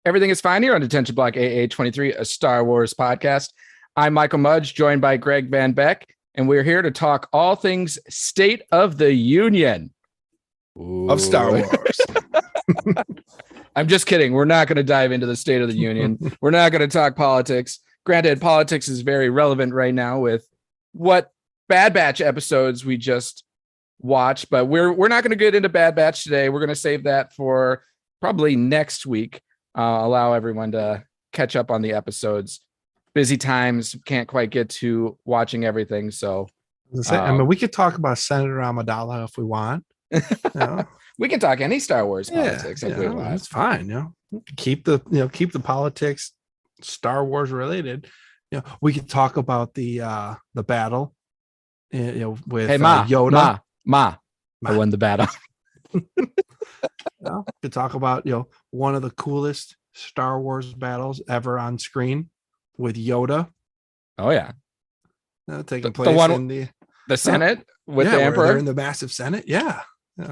Everything is fine here on Detention Block AA23, a Star Wars podcast. I'm Michael Mudge, joined by Greg Van Beck, and we're here to talk all things State of the Union. Of Star Wars. I'm just kidding. We're not going to dive into the State of the Union. We're not going to talk politics. Granted, politics is very relevant right now with what Bad Batch episodes we just watched, but we're not going to get into Bad Batch today. We're going to save that for probably next week. Allow everyone to catch up on the episodes. Busy times, can't quite get to watching everything. So, I mean, we could talk about Senator Amidala if we want. We can talk any Star Wars politics if we want. That's fine. Keep the politics Star Wars related. We could talk about the battle. With Yoda. I won the battle. To talk about one of the coolest Star Wars battles ever on screen with Yoda. Oh yeah, taking place in the Senate with the Emperor. They're in the massive Senate. Yeah,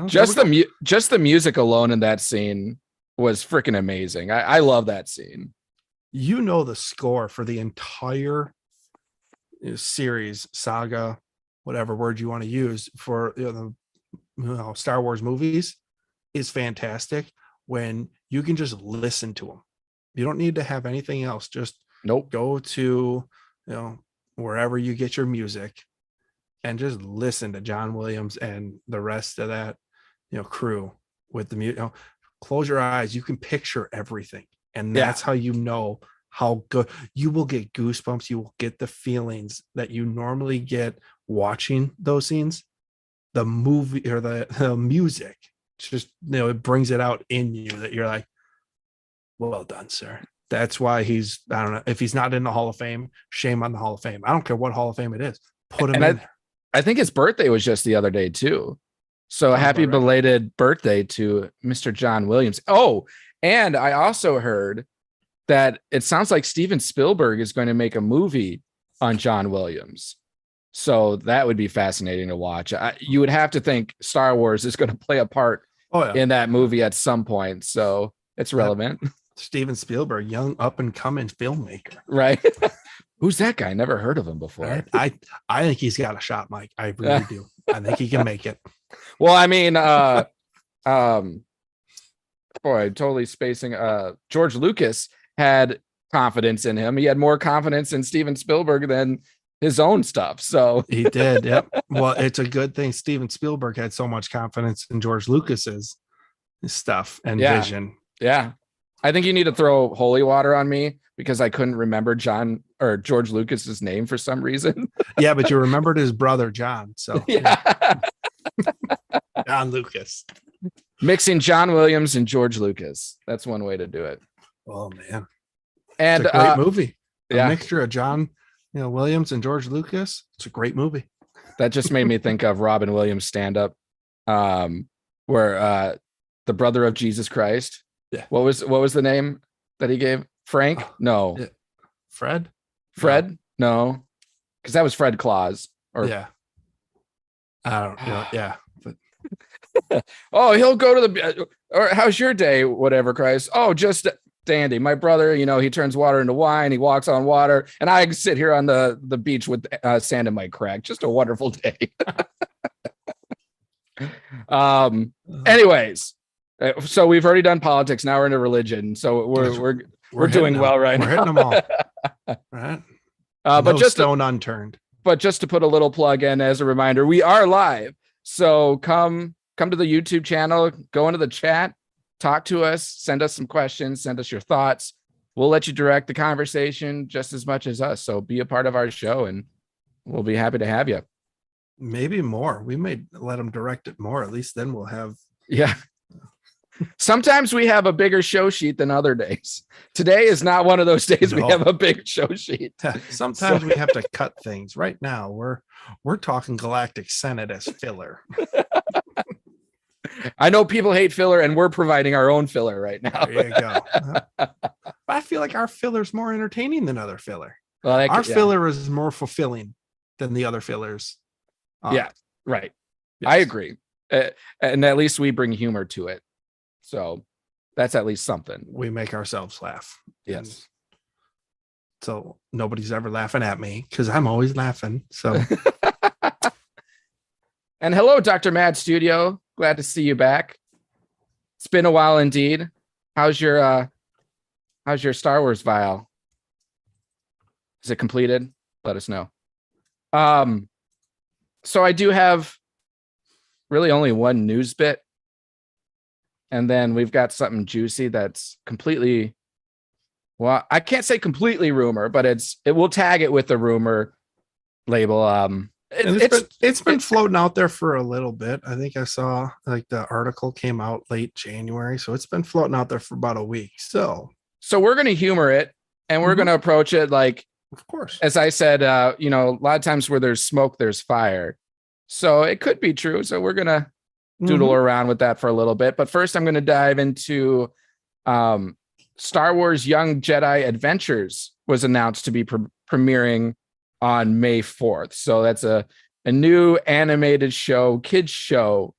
just the music alone in that scene was freaking amazing. I love that scene. The score for the entire series, saga, whatever word you want to use for the Star Wars movies is fantastic when you can just listen to them. You don't need to have anything else. Just go to wherever you get your music and just listen to John Williams and the rest of that crew with the music. Close your eyes, you can picture everything, and that's how how good you will get. Goosebumps. You will get the feelings that you normally get watching those scenes. The movie or the music just it brings it out in you that you're like, well done, sir. That's why I don't know if he's not in the Hall of Fame. Shame on the Hall of Fame. I don't care what Hall of Fame it is. Put him in there. I think his birthday was just the other day too. So happy belated birthday to Mr. John Williams. Oh, and I also heard that it sounds like Steven Spielberg is going to make a movie on John Williams. So that would be fascinating to watch. You would have to think Star Wars is going to play a part in that movie at some point. So it's relevant. Steven Spielberg, young up and coming filmmaker. Right. Who's that guy? Never heard of him before. I think he's got a shot, Mike. I really do. I think he can make it. Well, I mean, totally spacing. George Lucas had confidence in him. He had more confidence in Steven Spielberg than his own stuff. So he did. Yep. Well, it's a good thing Steven Spielberg had so much confidence in George Lucas's stuff and vision. Yeah. I think you need to throw holy water on me because I couldn't remember George Lucas's name for some reason. Yeah, but you remembered his brother, John. So yeah. John Lucas. Mixing John Williams and George Lucas. That's one way to do it. Oh man. And it's a great movie. A mixture of John Williams and George Lucas. It's a great movie. That just made me think of Robin Williams stand-up, where the brother of Jesus Christ. Yeah. What was the name that he gave? Frank? No. Yeah. Fred? No. Because that was Fred Claus. I don't know. Yeah. But oh, he'll go to or how's your day? Whatever, Christ. Oh, just dandy. My brother, he turns water into wine. He walks on water, and I sit here on the beach with sand in my crack. Just a wonderful day. Anyways, so we've already done politics. Now we're into religion. So we're doing well right now. We're hitting them all. Right. But just stone unturned. But just to put a little plug in as a reminder, we are live. So come to the YouTube channel, go into the chat, talk to us, send us some questions, send us your thoughts. We'll let you direct the conversation just as much as us. So be a part of our show and we'll be happy to have you. Maybe more. We may let them direct it more. At least then we'll have. Yeah. Sometimes we have a bigger show sheet than other days. Today is not one of those days we have a big show sheet. Sometimes we have to cut things. Right now, we're talking Galactic Senate as filler. I know people hate filler, and we're providing our own filler right now. There you go. I feel like our filler is more entertaining than other filler. Well, our filler is more fulfilling than the other fillers. Yeah, right. Yes. I agree. And at least we bring humor to it. So That's at least something. We make ourselves laugh. Yes. So nobody's ever laughing at me because I'm always laughing. So And hello, Dr. Mad Studio. Glad to see you back. It's been a while indeed. How's your Star Wars vial? Is it completed? Let us know. So I do have really only one news bit. And then we've got something juicy that's completely, well, I can't say completely rumor, but we'll tag it with the rumor label. It's been floating out there for a little bit. I think I saw like the article came out late January, so it's been floating out there for about a week. So we're going to humor it, and we're going to approach it like, of course, as I said, a lot of times where there's smoke, there's fire. So it could be true. So we're going to doodle around with that for a little bit. But first, I'm going to dive into Star Wars Young Jedi Adventures was announced to be premiering on May 4th. So that's a new animated show, kids show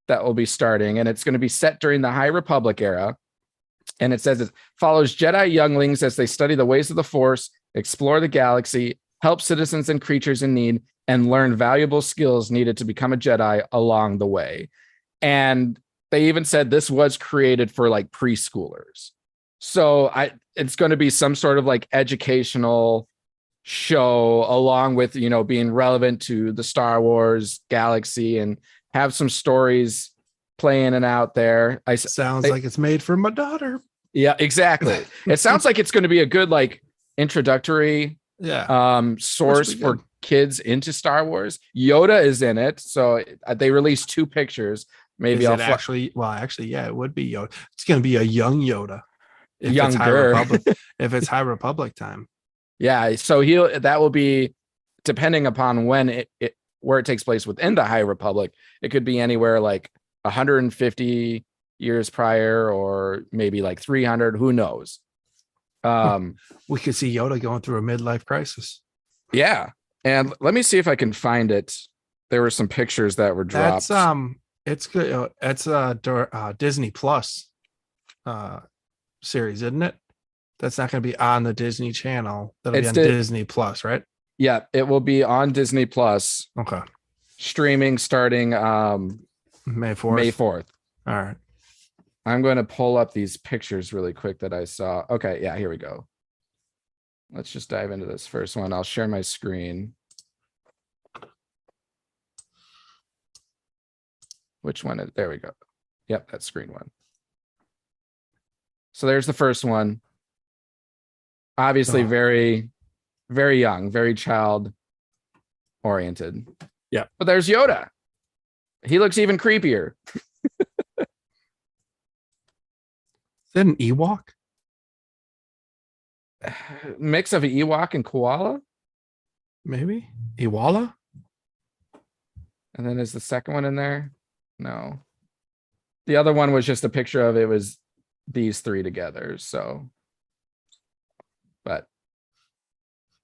that will be starting. And it's going to be set during the High Republic era. And it says it follows Jedi younglings as they study the ways of the Force, explore the galaxy, help citizens and creatures in need, and learn valuable skills needed to become a Jedi along the way. And they even said this was created for like preschoolers. So it's going to be some sort of like educational show along with, being relevant to the Star Wars galaxy and have some stories playing and out there. Sounds like it's made for my daughter. Yeah, exactly. It sounds like it's going to be a good like introducctory source for kids into Star Wars. Yoda is in it. So they released 2 pictures. Maybe I'll actually, yeah, it would be Yoda. It's going to be a young Yoda. Younger. If it's High Republic time. Yeah. So that will be depending upon when where it takes place within the High Republic. It could be anywhere like 150 years prior, or maybe like 300, who knows? We could see Yoda going through a midlife crisis. Yeah. And let me see if I can find it. There were some pictures that were dropped. It's good. It's a Disney Plus series, isn't it? That's not going to be on the Disney Channel. That'll be on Disney Plus, right? Yeah, it will be on Disney Plus. Okay. Streaming starting May 4th. May 4th. All right. I'm going to pull up these pictures really quick that I saw. Okay, yeah, here we go. Let's just dive into this first one. I'll share my screen. Which one? There we go. Yep, that's screen one. So there's the first one. Obviously, very, very young, very child oriented. Yeah. But there's Yoda. He looks even creepier. Is that an Ewok? Mix of an Ewok and koala? Maybe. Ewala? And then is the second one in there? No. The other one was just a picture of it was these 3 together. So, but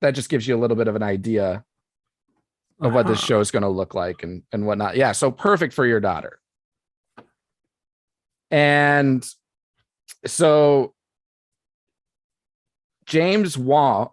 that just gives you a little bit of an idea of what this show is going to look like and whatnot. Yeah. So perfect for your daughter. And so James Waugh,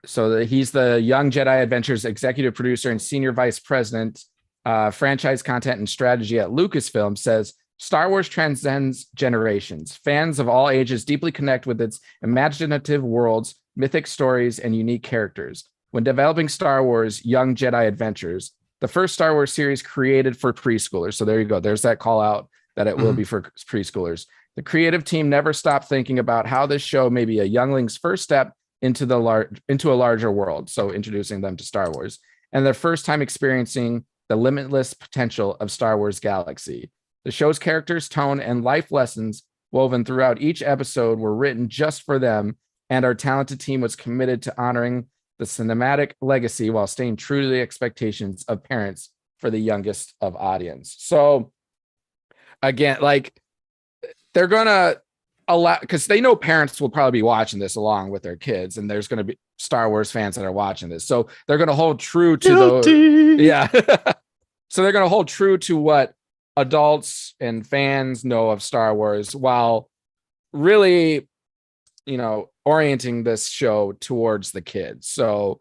so he's the Young Jedi Adventures executive producer and senior vice president, franchise content and strategy at Lucasfilm, says Star Wars transcends generations. Fans of all ages deeply connect with its imaginative worlds, mythic stories, and unique characters. When developing Star Wars Young Jedi Adventures, the first Star Wars series created for preschoolers. So there you go. There's that call out that it will be for preschoolers. The creative team never stopped thinking about how this show may be a youngling's first step into a larger world. So introducing them to Star Wars and their first time experiencing the limitless potential of Star Wars galaxy. The show's characters, tone, and life lessons woven throughout each episode were written just for them, and our talented team was committed to honoring the cinematic legacy while staying true to the expectations of parents for the youngest of audience. So again, like they're going to allow, because they know parents will probably be watching this along with their kids, and there's going to be Star Wars fans that are watching this. So they're going to hold true to the, yeah. So they're going to hold true to what adults and fans know of Star Wars, while really, orienting this show towards the kids. So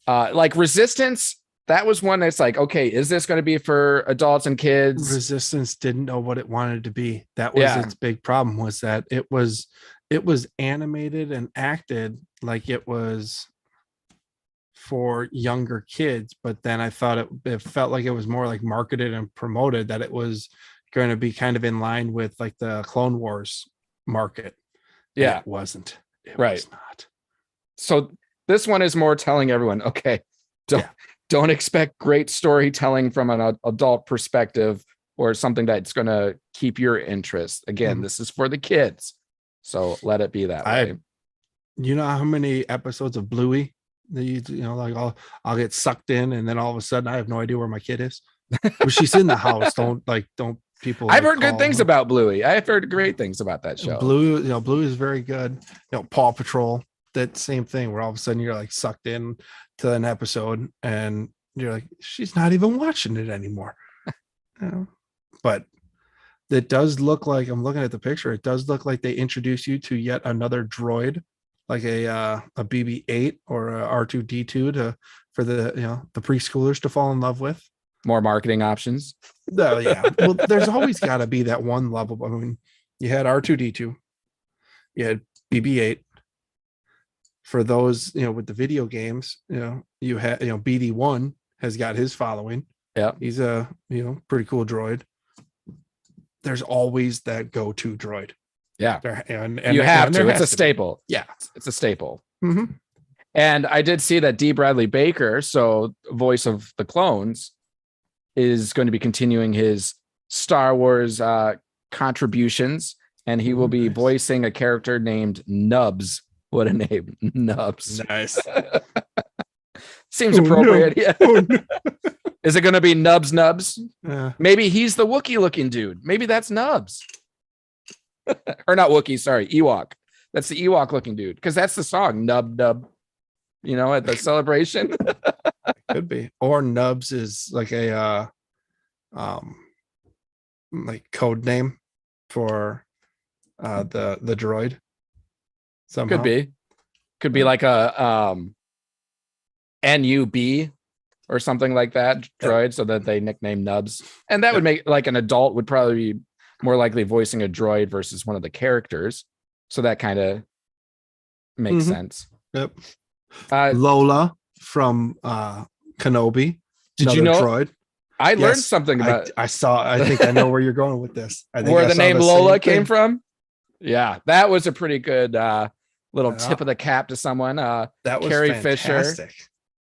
like Resistance, that was one that's like, okay, is this going to be for adults and kids? Resistance didn't know what it wanted to be. That was its big problem, was that it was animated and acted like it was for younger kids, but then I thought it felt like it was more like marketed and promoted that it was going to be kind of in line with like the Clone Wars market. Yeah, it wasn't. It right. was not. So this one is more telling everyone, okay, don't expect great storytelling from an adult perspective or something that's going to keep your interest. Again, this is for the kids, so let it be that way. You know how many episodes of Bluey that like I'll get sucked in, and then all of a sudden I have no idea where my kid is. Well, she's in the house. Don't people. I've heard good things about Bluey. I've heard great things about that show. Bluey is very good. Paw Patrol, that same thing, where all of a sudden you're like sucked in to an episode and you're like, she's not even watching it anymore. But it does look like, I'm looking at the picture, it does look like they introduce you to yet another droid, like a BB-8 or a R2D2 for the preschoolers to fall in love with. More marketing options. Oh, yeah. Well, there's always got to be that one level. I mean, you had R2D2, you had BB-8. For those, with the video games, you had, BD-1 has got his following. Yeah, he's a pretty cool droid. There's always that go-to droid. Yeah, and you have to. It's a staple. Yeah, it's a staple. Mm-hmm. And I did see that D. Bradley Baker, so voice of the clones, is going to be continuing his Star Wars contributions, and he will be voicing a character named Nubs. What a name, Nubs. Nice. Seems appropriate. No. Yeah. No. Is it going to be Nubs? Maybe he's the Wookiee looking dude. Maybe that's Nubs. Or not Wookiee, sorry, Ewok. That's the Ewok looking dude, because that's the song, Nub Nub, at the celebration. Could be. Or Nubs is like a like code name for the droid. Somehow. Could be like a NUB or something like that droid, so that they nickname Nubs. And that would make, like, an adult would probably be more likely voicing a droid versus one of the characters. So that kind of makes sense. Yep. Lola from Kenobi. Did you know? Droid. I learned something about. I think I know where you're going with this. Where the name Lola came from. Yeah, that was a pretty good little tip of the cap to someone. That was Carrie fantastic.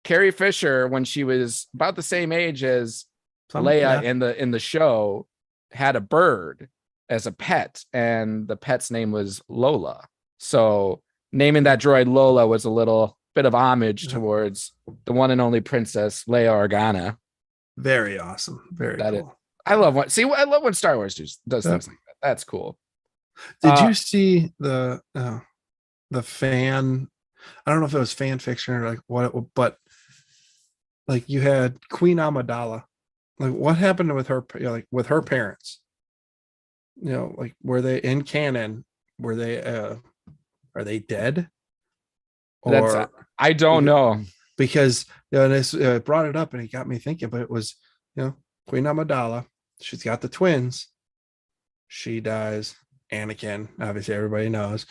Carrie Fisher, when she was about the same age as Leia in the show, had a bird as a pet, and the pet's name was Lola. So naming that droid Lola was a little bit of homage towards the one and only Princess Leia Organa. Very awesome. Very cool. I love when Star Wars does things like that. That's cool. Did you see the fan? I don't know if it was fan fiction or like what, but like you had Queen Amidala. Like what happened with her? Like with her parents. Like were they in canon? Were they? Are they dead? Or I don't know, because and this brought it up and it got me thinking. But it was Queen Amidala. She's got the twins. She dies. Anakin, obviously everybody knows,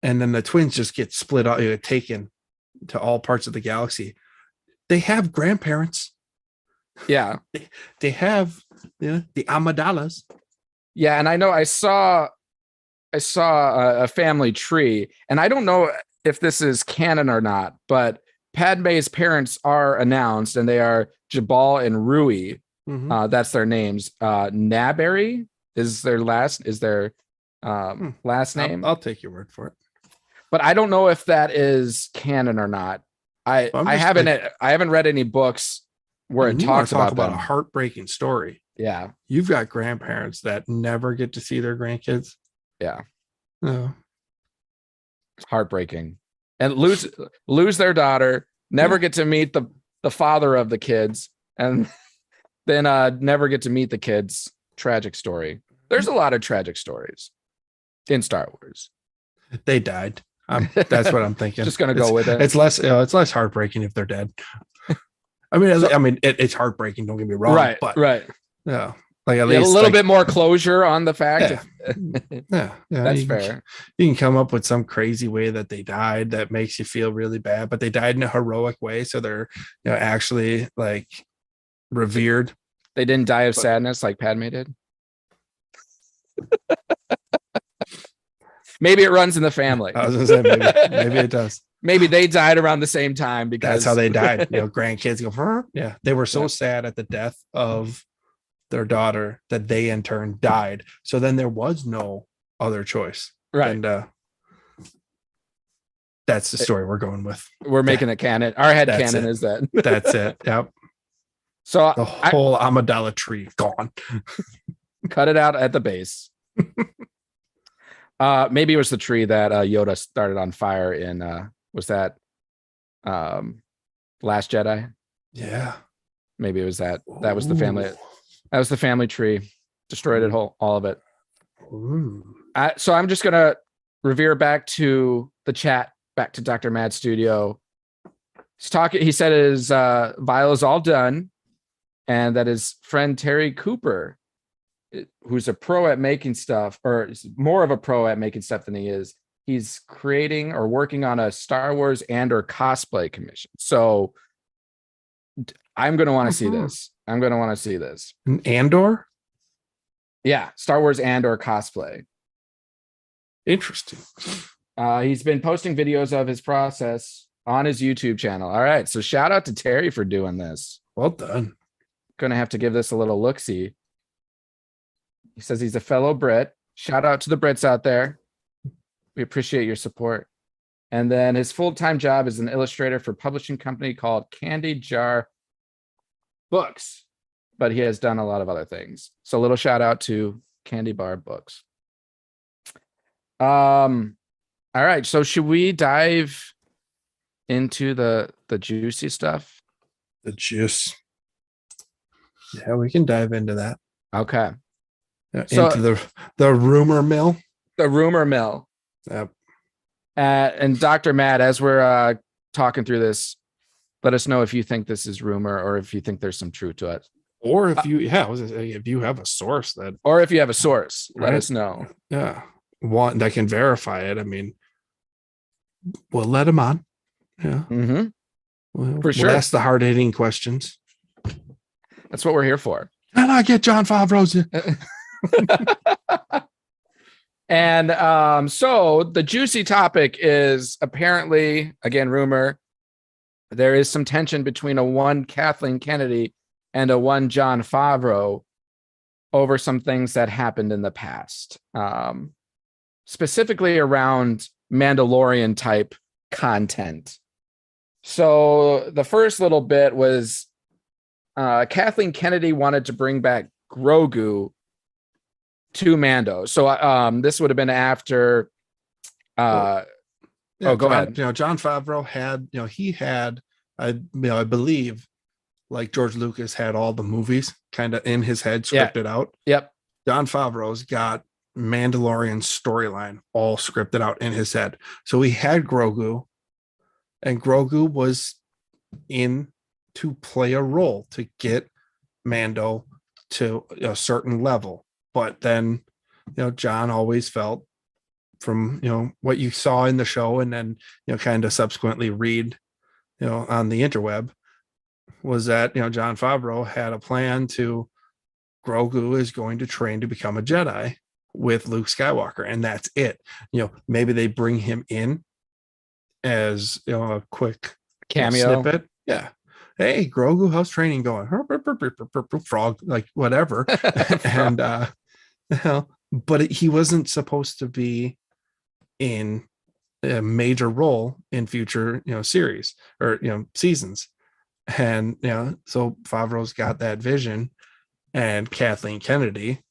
and then the twins just get split out, taken to all parts of the galaxy. They have grandparents. Yeah, they have the Amidalas. Yeah, and I know I saw a family tree, and I don't know if this is canon or not, but Padme's parents are announced, and they are Jabal and Rui. That's their names. Naberry is their last name. I'll take your word for it. But I don't know if that is canon or not. I haven't read any books where it talks about a heartbreaking story. Yeah. You've got grandparents that never get to see their grandkids. Yeah. No. Heartbreaking. And lose their daughter, never get to meet the father of the kids. And then never get to meet the kids. Tragic story. There's a lot of tragic stories in Star Wars. They died. That's what I'm thinking. Just gonna go with it. It's less heartbreaking if they're dead. It's heartbreaking. Don't get me wrong. Right. But right. yeah, like at Yeah, least a little bit more closure on the fact. Yeah, That's fair. You can come up with some crazy way that they died that makes you feel really bad, but they died in a heroic way, so they're actually like revered. They didn't die of sadness like Padme did. Maybe it runs in the family. I was gonna say maybe it does. Maybe they died around the same time because that's how they died. Grandkids go, yeah. They were so sad at the death of their daughter that they in turn died. So then there was no other choice. Right. And that's the story we're going with. We're making it canon. Our head canon is that. That's it. Yep. So the whole Amidala tree gone. Cut it out at the base. Maybe it was the tree that Yoda started on fire in was that Last Jedi? Yeah. Maybe it was that. That was the family. That was the family tree. Destroyed it all of it. So I'm just gonna revere back to the chat, back to Dr. Mad Studio. He's talking. He said his vial is all done, and that his friend Terry Cooper, who's a pro at making stuff, or more of a pro at making stuff than he is, he's creating or working on a Star Wars and or cosplay commission. So I'm going to want to see this. I'm going to want to see this. Andor? Yeah, Star Wars and or cosplay. Interesting. He's been posting videos of his process on his YouTube channel. All right, so shout out to Terry for doing this. Well done. Going to have to give this a little look-see. He says he's a fellow Brit. Shout out to the Brits out there. We appreciate your support. And then his full-time job is an illustrator for a publishing company called Candy Jar Books, but he has done a lot of other things. So a little shout out to Candy Bar Books. All right. So should we dive into the juicy stuff? The juice. Yeah, we can dive into that. Okay. So, into the rumor mill. The rumor mill. Yep. And Dr. Matt, as we're talking through this, let us know if you think this is rumor or if you think there's some truth to it. Or if if you have a source that, or if you have a source, right? Let us know. Yeah. One that can verify it. I mean, we'll let them on. Yeah. Mm-hmm. For sure. We'll ask the hard-hitting questions. That's what we're here for. Can I get Jon Favreau's? And so the juicy topic is apparently, again, rumor, there is some tension between a one Kathleen Kennedy and a one Jon Favreau over some things that happened in the past, specifically around Mandalorian type content. So the first little bit was Kathleen Kennedy wanted to bring back Grogu to Mando. So this would have been after go ahead. Jon Favreau had, he had, I believe, like George Lucas had all the movies kind of in his head scripted out. Yep. Jon Favreau's got Mandalorian storyline all scripted out in his head. So he had Grogu, and Grogu was in to play a role to get Mando to a certain level. But then, John always felt from, what you saw in the show and then, kind of subsequently read, on the interweb, was that, Jon Favreau had a plan to Grogu is going to train to become a Jedi with Luke Skywalker. And that's it. Maybe they bring him in as, a quick cameo snippet. Yeah. Hey, Grogu, how's training going? Frog, like whatever. And, but he wasn't supposed to be in a major role in future, series or, seasons. And, so Favreau's got that vision, and Kathleen Kennedy,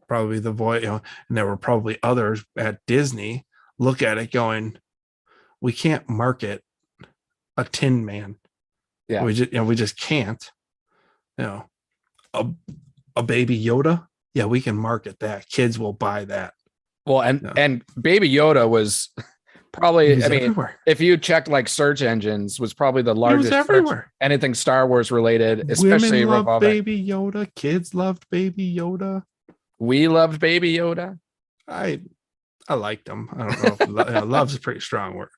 probably the voice, and there were probably others at Disney look at it going, we can't market a Tin Man. Yeah. We just can't, a baby Yoda. Yeah, we can market that. Kids will buy that. Well, and Baby Yoda was probably, I mean, everywhere. if you checked like search engines, was probably the largest everywhere. Anything Star Wars related, especially Women loved revolving. Baby Yoda. Kids loved Baby Yoda. We loved Baby Yoda. I liked them. I don't know if love's a pretty strong word.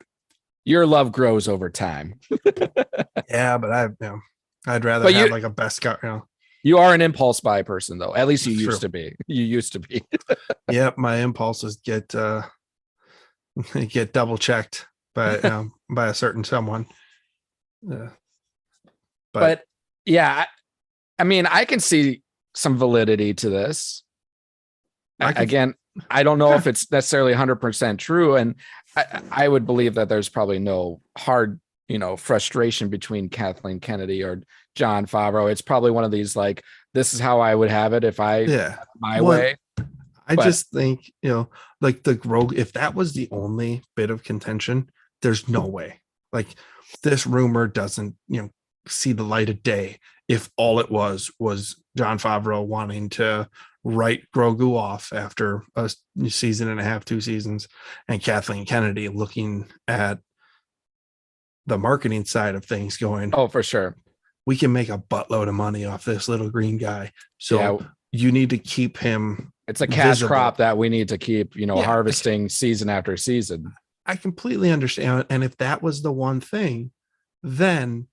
Your love grows over time. Yeah, but I'd rather have like a best guy. You are an impulse buy person, though. At least you That's used true. to be. You used to be. Yep, my impulses get double checked by a certain someone. But yeah, I mean, I can see some validity to this. Again, I don't know if it's necessarily 100% true, and I would believe that there's probably no hard, frustration between Kathleen Kennedy or Jon Favreau. It's probably one of these like, this is how I would have it if my way. I just think, like the Grogu, if that was the only bit of contention, there's no way. Like this rumor doesn't, see the light of day if all it was Jon Favreau wanting to write Grogu off after a season and a half, 2 seasons, and Kathleen Kennedy looking at the marketing side of things going, oh, for sure, we can make a buttload of money off this little green guy. So you need to keep him. It's a cash crop that we need to keep, harvesting season after season. I completely understand. And if that was the one thing, then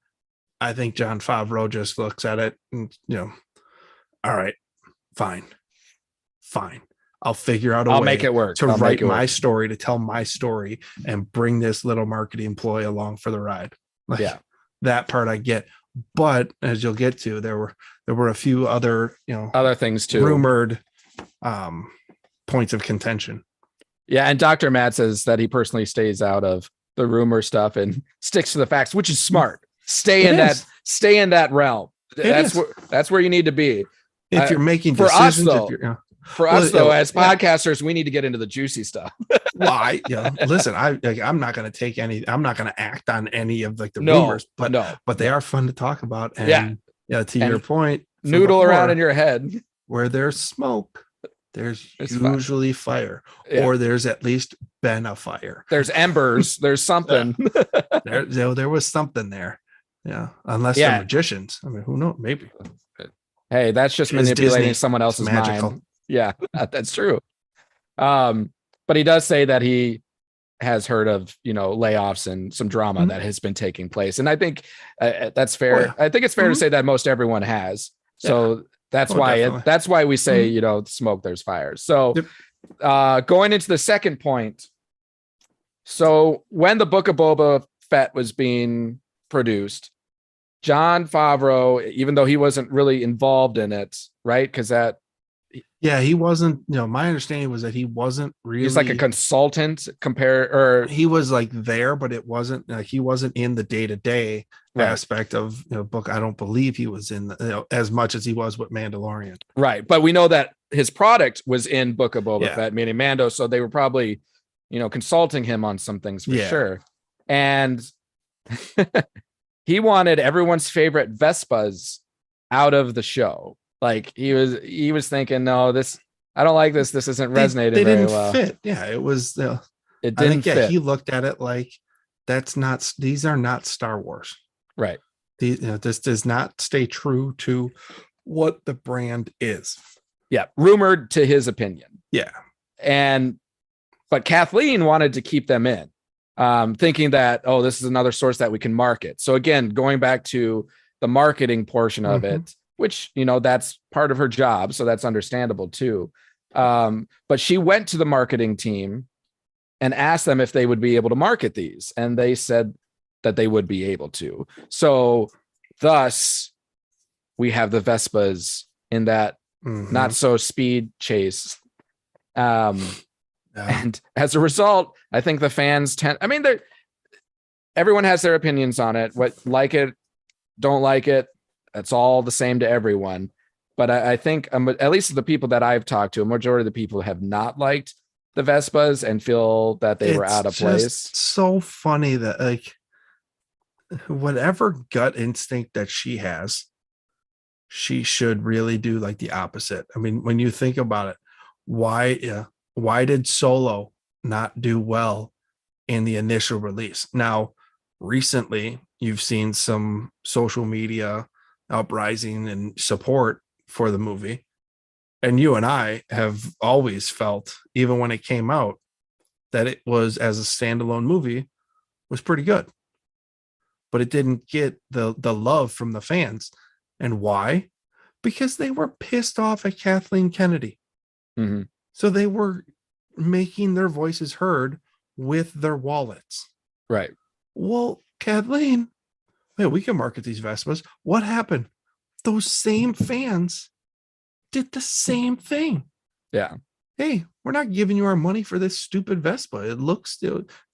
I think Jon Favreau just looks at it and, all right, fine. I'll figure out a way make it work to write my story, to tell my story and bring this little marketing employee along for the ride. That part I get. But as you'll get to, there were a few other, other things too, rumored points of contention. Yeah. And Dr. Matt says that he personally stays out of the rumor stuff and sticks to the facts, which is smart. Stay in that realm. That's where you need to be. If you're making for decisions, us though, as podcasters, we need to get into the juicy stuff. Well, listen, I'm not going to take any, I'm not going to act on any of like the rumors, but they are fun to talk about. And to your point, noodle around in your head. Where there's smoke, there's usually fire, or there's at least been a fire. There's embers. There's something. There was something there. Yeah. Unless they're magicians. I mean, who knows? Maybe. Hey, that's just manipulating Disney. Someone else's mind. Yeah, that's true. But he does say that he has heard of, layoffs and some drama that has been taking place. And I think that's fair. Oh, yeah. I think it's fair to say that most everyone has. So that's why we say, smoke, there's fire. So going into the second point. So when the Book of Boba Fett was being produced, Jon Favreau, even though he wasn't really involved in it, right? Because he wasn't, my understanding was that he wasn't really, he's like a consultant he was like there, but it wasn't like he wasn't in the day-to-day aspect of book. I don't believe he was in as much as he was with Mandalorian. Right. But we know that his product was in Book of Boba Fett, meaning Mando. So they were probably, consulting him on some things for sure. And he wanted everyone's favorite Vespas out of the show. Like he was thinking, no, I don't like this. This isn't resonating. They very didn't well. fit. Yeah, it was. It didn't fit. He looked at it like these are not Star Wars. Right. This does not stay true to what the brand is. Yeah. Rumored to his opinion. Yeah. But Kathleen wanted to keep them in, thinking that, this is another source that we can market. So again, going back to the marketing portion of it, which, that's part of her job. So that's understandable too. But she went to the marketing team and asked them if they would be able to market these. And they said that they would be able to. So thus we have the Vespas in that not so speed chase. And as a result, I think the fans everyone has their opinions on it. What, like it, don't like it. That's all the same to everyone. But I think at least the people that I've talked to, a majority of the people have not liked the Vespas and feel that they were out of place. It's so funny that like whatever gut instinct that she has, she should really do like the opposite. I mean, when you think about it, why did Solo not do well in the initial release? Now, recently, you've seen some social media uprising and support for the movie. And you and I have always felt, even when it came out, that it was, as a standalone movie, was pretty good. But it didn't get the love from the fans. And why? Because they were pissed off at Kathleen Kennedy. Mhm. So they were making their voices heard with their wallets. Right. Well, Kathleen, man, we can market these Vespas. What happened? Those same fans did the same thing. Yeah. Hey, we're not giving you our money for this stupid Vespa. It looks,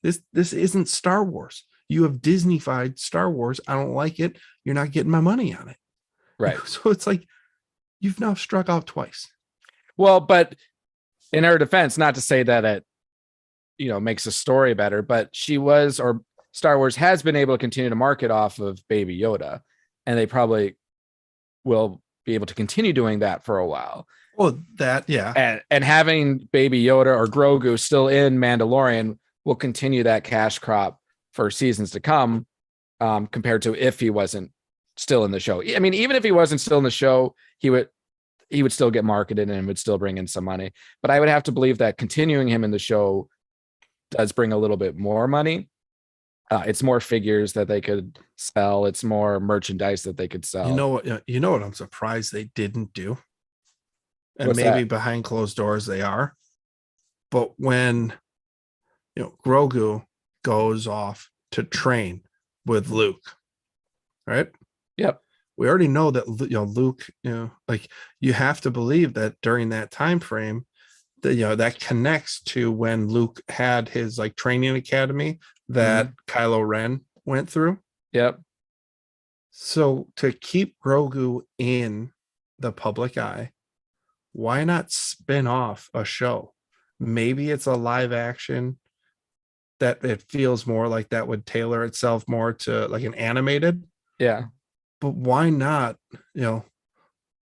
this isn't Star Wars. You have Disney-fied Star Wars. I don't like it. You're not getting my money on it. Right. So it's like you've now struck out twice. Well, but in her defense, not to say that it, makes the story better, but or Star Wars has been able to continue to market off of Baby Yoda, and they probably will be able to continue doing that for a while. Well, yeah. And having Baby Yoda or Grogu still in Mandalorian will continue that cash crop for seasons to come, compared to if he wasn't still in the show. I mean, even if he wasn't still in the show, he would still get marketed and would still bring in some money. But I would have to believe that continuing him in the show does bring a little bit more money. It's more figures that they could sell. It's more merchandise that they could sell. You know what I'm surprised they didn't do? And What's maybe that? behind closed doors they are. But when Grogu goes off to train with Luke, right? Yep. We already know that Luke, like, you have to believe that during that time frame, that that connects to when Luke had his like training academy that Kylo Ren went through. Yep. So to keep Grogu in the public eye, why not spin off a show? Maybe it's a live action that it feels more like that would tailor itself more to like an animated. Yeah. But why not,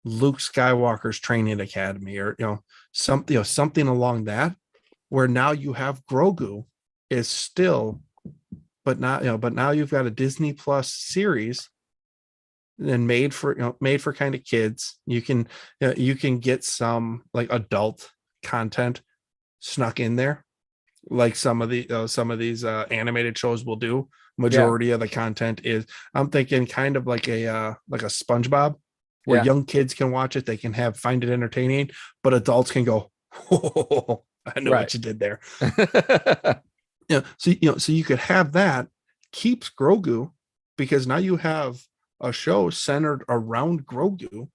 Luke Skywalker's training academy, or something along that, where now you have Grogu is still, but now you've got a Disney Plus series and made for kind of kids. You can get some like adult content snuck in there, like some of these animated shows will do. Majority of the content is, I'm thinking, kind of like a SpongeBob, where young kids can watch it, they can find it entertaining, but adults can go, oh, I know what you did there. So you could have that, keeps Grogu, because now you have a show centered around Grogu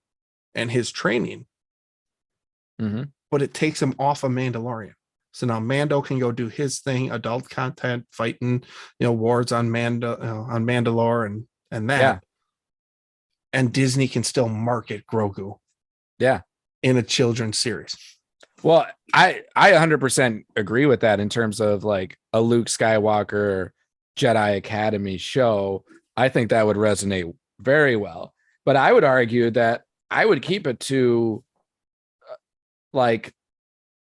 and his training, but it takes him off of Mandalorian. So now Mando can go do his thing, adult content, fighting, wars on Mandalore and that. Yeah. And Disney can still market Grogu. Yeah. In a children's series. Well, I 100% agree with that in terms of like a Luke Skywalker Jedi Academy show. I think that would resonate very well. But I would argue that I would keep it to like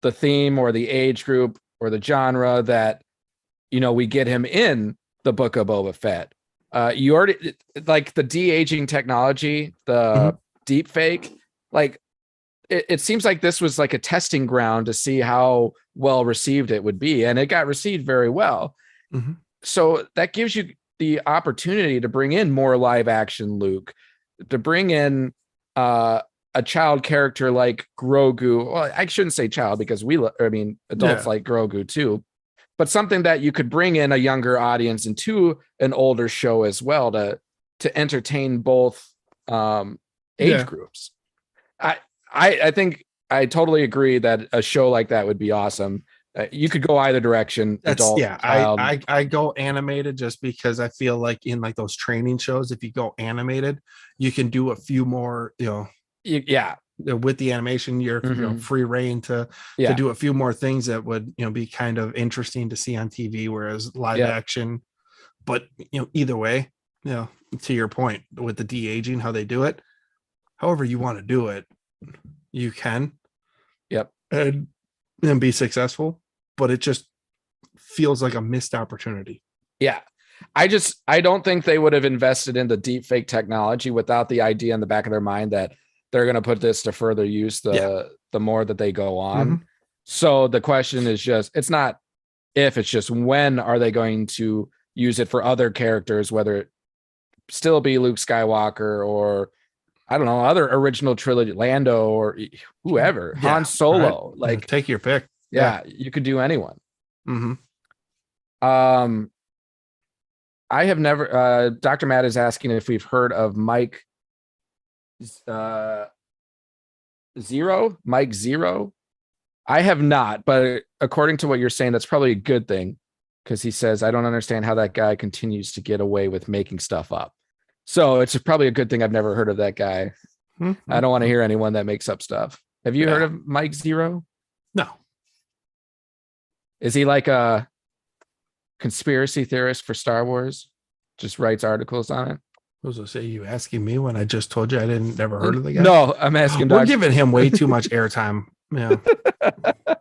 the theme or the age group or the genre that, we get him in the Book of Boba Fett. You already, like, the de-aging technology, the deep fake, like, it seems like this was like a testing ground to see how well received it would be. And it got received very well. So that gives you the opportunity to bring in more live action Luke, to bring in a child character like Grogu. Well, I shouldn't say child, because adults like Grogu too, but something that you could bring in a younger audience into an older show as well to entertain both age groups. I think I totally agree that a show like that would be awesome. You could go either direction. Child. I go animated just because I feel like in like those training shows, if you go animated, you can do a few more, with the animation, you're free reign to do a few more things that would be kind of interesting to see on TV, whereas live action. But either way, to your point with the de-aging, how they do it, however you want to do it, you can. Yep. And be successful, but it just feels like a missed opportunity. Yeah. I don't think they would have invested in the deep fake technology without the idea in the back of their mind that they're going to put this to further use the more that they go on. Mm-hmm. So the question is just, it's not if, it's just when are they going to use it for other characters, whether it still be Luke Skywalker or I don't know, other original trilogy, Lando or whoever, Han Solo, right. like take your pick. Yeah, you could do anyone. Mm-hmm. I have never, Dr. Matt is asking if we've heard of Mike Zero. I have not, but according to what you're saying, that's probably a good thing because he says, I don't understand how that guy continues to get away with making stuff up. So it's probably a good thing I've never heard of that guy. Mm-hmm. I don't want to hear anyone that makes up stuff. Have you heard of Mike Zero? No. Is he like a conspiracy theorist for Star Wars? Just writes articles on it? I was going to say, you asking me when I just told you I never heard of the guy? No, I'm asking. We're giving him way too much airtime. Yeah. All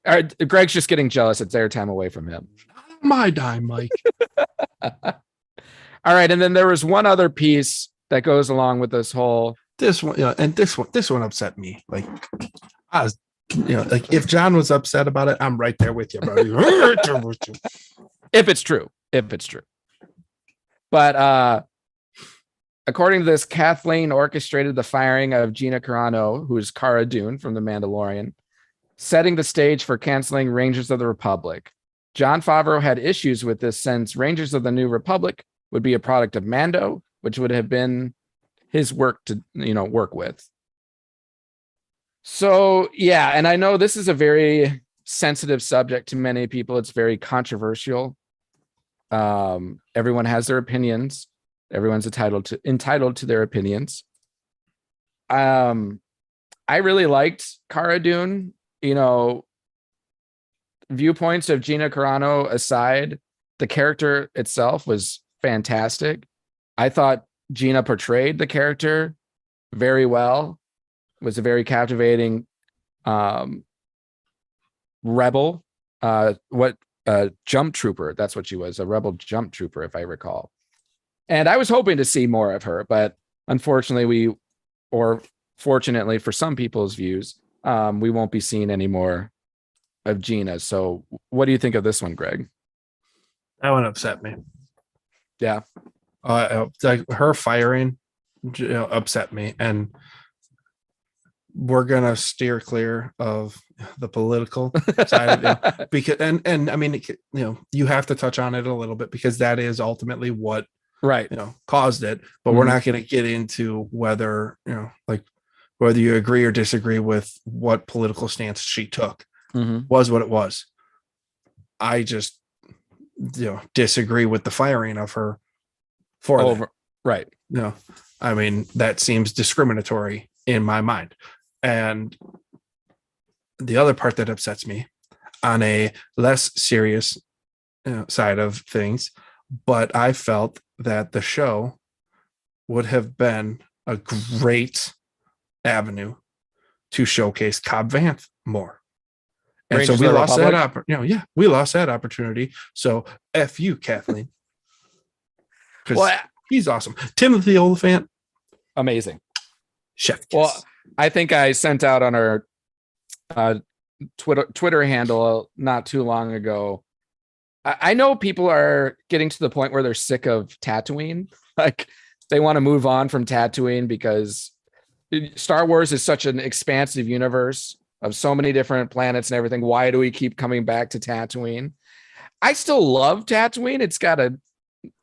right, Greg's just getting jealous. It's airtime away from him. My dime, Mike. All right, and then there was one other piece that goes along with this whole. This one, and this one upset me. Like, I was, like if John was upset about it, I'm right there with you, bro. If it's true. But according to this, Kathleen orchestrated the firing of Gina Carano, who is Cara Dune from The Mandalorian, setting the stage for canceling Rangers of the Republic. Jon Favreau had issues with this since Rangers of the New Republic would be a product of Mando, which would have been his work to, work with. So, yeah, and I know this is a very sensitive subject to many people. It's very controversial. Everyone has their opinions. Everyone's entitled to their opinions. I really liked Cara Dune. Viewpoints of Gina Carano aside, the character itself was fantastic. I thought Gina portrayed the character very well. Was a very captivating rebel. Jump trooper. That's what she was, a rebel jump trooper, if I recall. And I was hoping to see more of her, but unfortunately fortunately for some people's views, we won't be seeing any more of Gina. So what do you think of this one, Greg? That one upset me. Yeah. Like her firing upset me, and we're gonna steer clear of the political side of it because and I mean you have to touch on it a little bit because that is ultimately what caused it, but we're not going to get into whether whether you agree or disagree with what political stance she took. Was what it was. I just disagree with the firing of her for that. Right. I mean, that seems discriminatory in my mind. And the other part that upsets me on a less serious side of things, but I felt that the show would have been a great avenue to showcase Cobb Vanth more. And Rangers so we lost Republic. that opportunity. We lost that opportunity. So F you, Kathleen. Because he's awesome. Timothy Oliphant. Amazing. Chef kiss. Well, I think I sent out on our Twitter handle not too long ago. I know people are getting to the point where they're sick of Tatooine. Like they want to move on from Tatooine because Star Wars is such an expansive universe of so many different planets and everything. Why do we keep coming back to Tatooine? I still love Tatooine. It's got a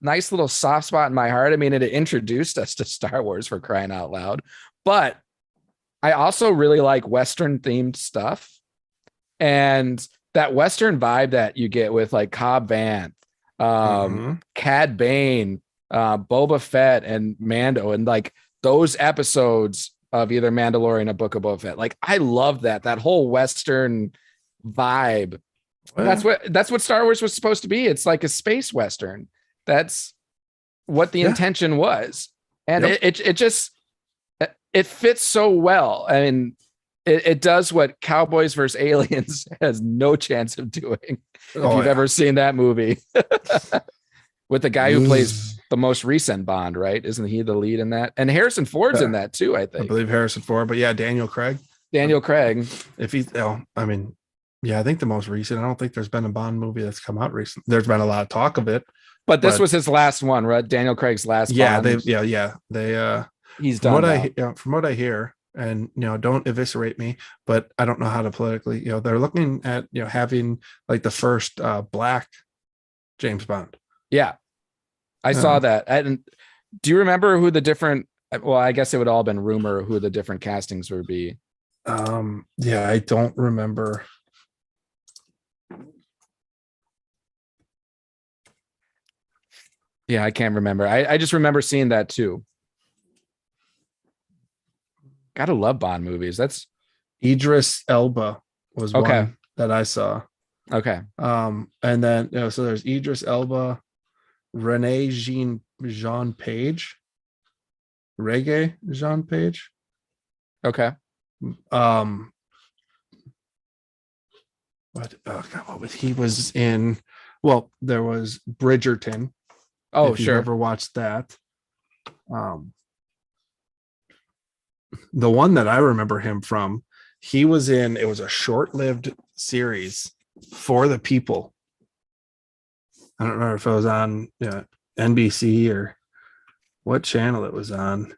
nice little soft spot in my heart. I mean, it introduced us to Star Wars, for crying out loud. But I also really like Western themed stuff. And that Western vibe that you get with like Cobb Vanth, Cad Bane, Boba Fett, and Mando, and like those episodes of either Mandalorian or Book of Boba Fett. Like I love that whole Western vibe. Well, that's what Star Wars was supposed to be. It's like a space Western. That's what the intention was. And it just, it fits so well. I mean, it does what Cowboys versus Aliens has no chance of doing. If you've ever seen that movie with the guy who plays the most recent Bond, right? Isn't he the lead in that? And Harrison Ford's in that too, I think. I believe Harrison Ford, but yeah, Daniel Craig. If he's, I mean, yeah, I think the most recent. I don't think there's been a Bond movie that's come out recently. There's been a lot of talk of it, but this was his last one, right? Daniel Craig's last. Yeah, Bond. He's done. From what I hear, and don't eviscerate me, but I don't know how to politically. They're looking at having like the first black James Bond. Yeah, I saw that. And do you remember who the different? Well, I guess it would all been rumor who the different castings would be. Yeah, I don't remember. Yeah, I can't remember. I just remember seeing that too. Gotta love Bond movies. That's Idris Elba was one that I saw. Okay. And then so there's Idris Elba, Renee Jean Page, Reggae Jean Page. Okay. What was he was in? Well, there was Bridgerton. Oh, if you've ever watched that. The one that I remember him from, he was in, it was a short-lived series For the People. I don't remember if it was on NBC or what channel it was on.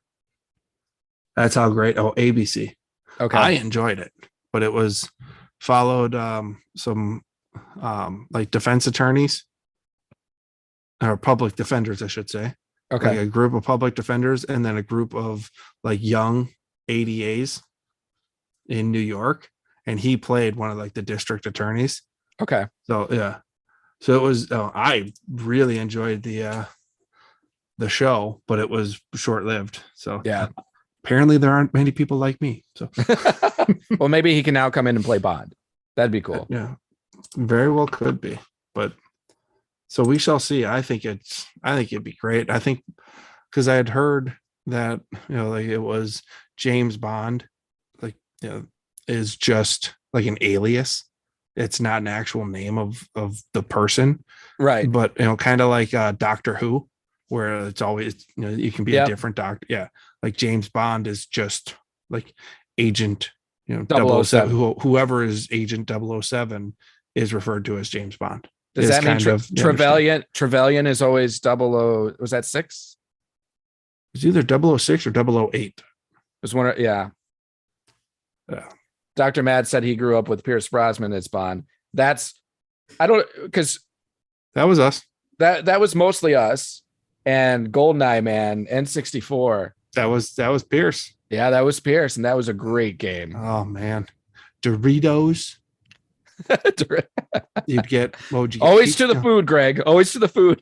That's how great. Oh, ABC. Okay. I enjoyed it, but it was followed some like defense attorneys or public defenders, I should say. Okay. Like a group of public defenders and then a group of like young ADAs in New York. And he played one of like the district attorneys. Okay. So, yeah. So it was, I really enjoyed the show, but it was short-lived. So yeah, apparently there aren't many people like me. So, well, maybe he can now come in and play Bond. That'd be cool. Yeah, very well could be, but so we shall see. I think it'd be great. I think because I had heard that, like it was James Bond, like, is just like an alias. It's not an actual name of the person. Right. But, kind of like Doctor Who, where it's always, you can be a different doctor. Yeah. Like James Bond is just like Agent, 007. Whoever is Agent 007 is referred to as James Bond. Does that mean Trevelyan is always 00? Was that 6? It's either 006 or 008. It was one. Yeah. Dr. Mad said he grew up with Pierce Brosnan as Bond. Because that was us. That was mostly us. And Goldeneye, man, N64. That was Pierce. Yeah, that was Pierce, and that was a great game. Oh man, Doritos. You'd get always to the food, Greg. Always to the food.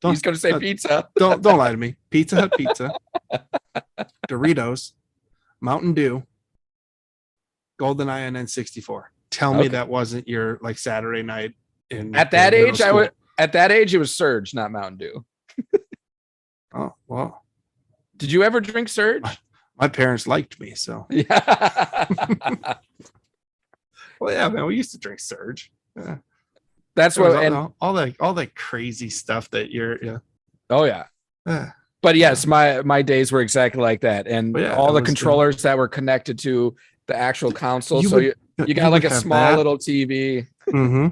He's going to say pizza. Don't lie to me. Pizza Hut pizza, Doritos, Mountain Dew, GoldenEye, and N64. Tell me that wasn't your like Saturday night. At that age, At that age, it was Surge, not Mountain Dew. Oh well. Did you ever drink Surge? My parents liked me, so yeah. Well, yeah, man, we used to drink Surge. Yeah. That's what all that crazy stuff that you're. Yeah. Oh yeah. But yes, my days were exactly like that, and all the controllers that were connected to the actual console. You got like a small little TV. Mm-hmm.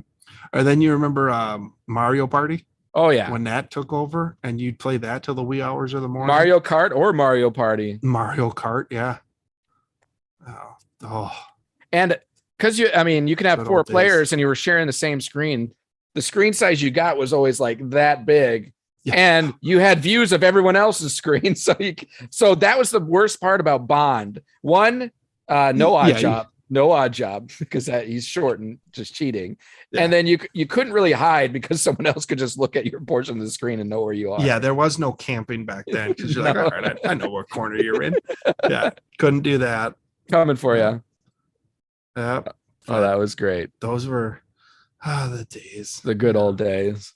And then you remember Mario Party? Oh yeah, when that took over, and you'd play that till the wee hours of the morning. Mario Kart or Mario Party. Mario Kart, yeah. Oh. And because you can have 4 players, and you were sharing the same screen. The screen size you got was always like that big, and you had views of everyone else's screen. So that was the worst part about Bond. One, no odd job because he's short and just cheating. Yeah. And then you couldn't really hide because someone else could just look at your portion of the screen and know where you are. Yeah, there was no camping back then because you're like, all right, I know what corner you're in. Yeah, couldn't do that. Coming for you. Yeah. Oh, that was great. Those were the days. The good old days.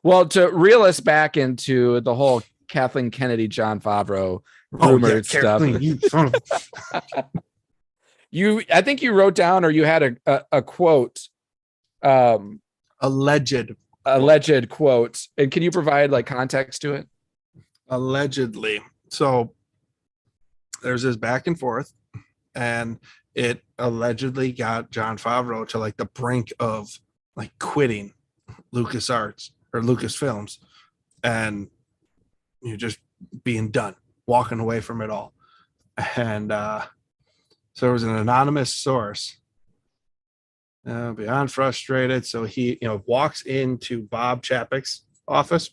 Well, to reel us back into the whole Kathleen Kennedy, Jon Favreau rumored stuff. Kathleen, you son of I think you wrote down, or you had a quote, alleged quote, and can you provide like context to it? allegedly. So there's this back and forth, and it allegedly got Jon Favreau to like the brink of like quitting LucasArts or Lucasfilms, and you're just being done, walking away from it all. And so there was an anonymous source, beyond frustrated. So he, walks into Bob Chapek's office,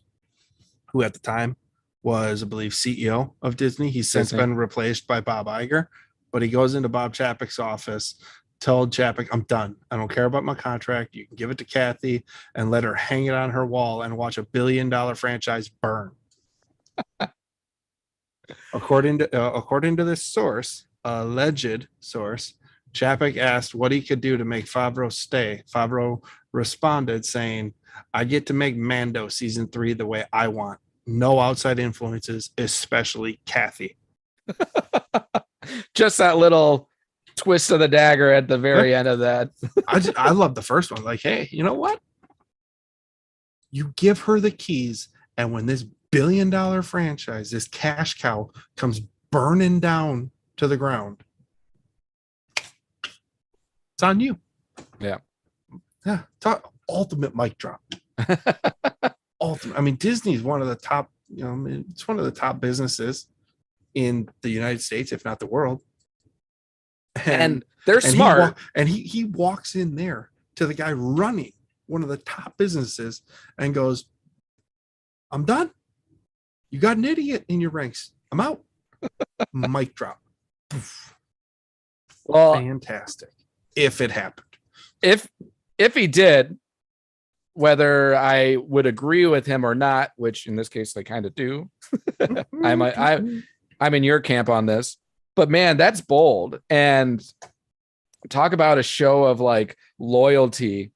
who at the time was, I believe, CEO of Disney. He's since been replaced by Bob Iger, but he goes into Bob Chapek's office, told Chapek, I'm done. I don't care about my contract. You can give it to Kathy and let her hang it on her wall and watch $1 billion franchise burn. According to this source, alleged source, Chapek asked what he could do to make Favreau stay. Favreau responded saying, I get to make Mando season 3 the way I want. No outside influences, especially Kathy. Just that little twist of the dagger at the very end of that. I love the first one. Like, hey, you know what? You give her the keys, and when this $1 billion franchise, this cash cow, comes burning down to the ground, it's on you. Yeah. Talk ultimate mic drop. Ultimate. I mean, Disney's one of the top, it's one of the top businesses in the United States, if not the world. And they're smart. He walks in there to the guy running one of the top businesses and goes, I'm done. You got an idiot in your ranks. I'm out. Mic drop. Well, fantastic. If it happened. If he did, whether I would agree with him or not, which in this case I kind of do. I'm in your camp on this. But man, that's bold. And talk about a show of like loyalty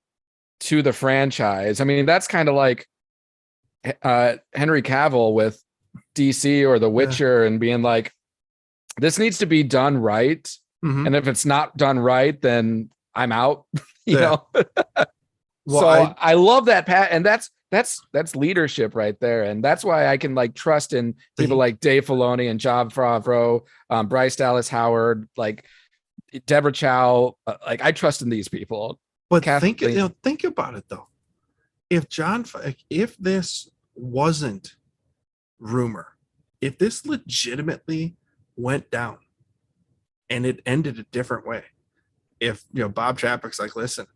to the franchise. I mean, that's kind of like Henry Cavill with DC or The Witcher, and being like, this needs to be done right. Mm-hmm. And if it's not done right, then I'm out. you know. Well, so I love that, Pat, and that's leadership right there, and that's why I can like trust in people like Dave Filoni and Jon Favreau, Bryce Dallas Howard, like Deborah Chow. Like I trust in these people. But think about it though. If this wasn't rumor, if this legitimately went down and it ended a different way, if Bob Chapek's like, listen,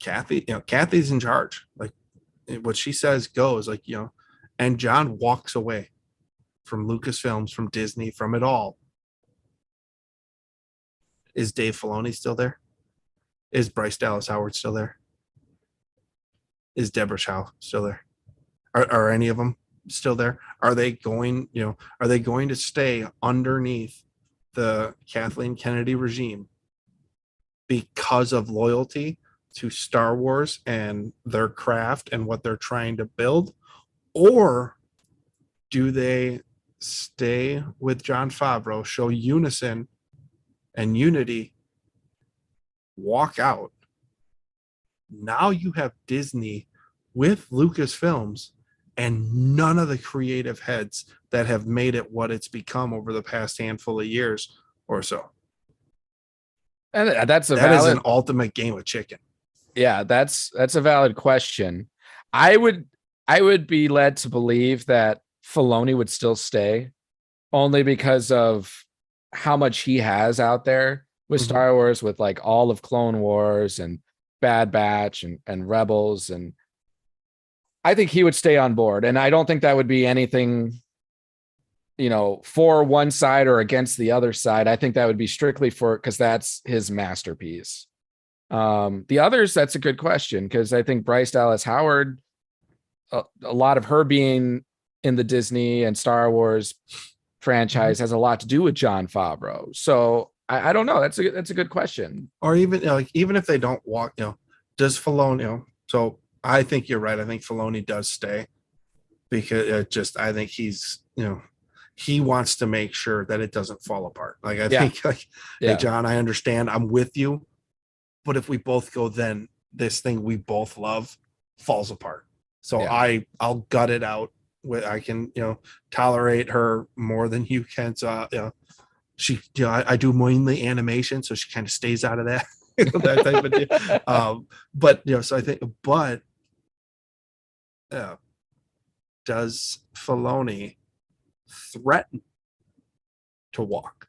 Kathy's in charge, like what she says goes, like, and John walks away from Lucasfilms, from Disney, from it all. Is Dave Filoni still there? Is Bryce Dallas Howard still there? Is Deborah Chow still there? Are any of them still there? Are they going to stay underneath the Kathleen Kennedy regime because of loyalty to Star Wars and their craft and what they're trying to build? Or do they stay with Jon Favreau, show unison and unity, walk out? Now you have Disney with Lucasfilms and none of the creative heads that have made it what it's become over the past handful of years or so. And that is an ultimate game of chicken. Yeah, that's a valid question. I would be led to believe that Filoni would still stay, only because of how much he has out there with Star Wars, with like all of Clone Wars and Bad Batch and Rebels, and I think he would stay on board. And I don't think that would be anything, for one side or against the other side. I think that would be strictly because that's his masterpiece. The others, that's a good question, because I think Bryce Dallas Howard, a lot of her being in the Disney and Star Wars franchise has a lot to do with Jon Favreau. So I don't know. That's a good question. Or even even if they don't walk, does Filoni? So I think you're right. I think Filoni does stay, because I think he's he wants to make sure that it doesn't fall apart. Like I Yeah. think like, Yeah. hey John, I understand, I'm with you, but if we both go, then this thing we both love falls apart. So Yeah. I'll gut it out. I can, tolerate her more than you can. So she, I do mainly animation, so she kind of stays out of that. That type of deal. But so I think, but does Filoni threaten to walk?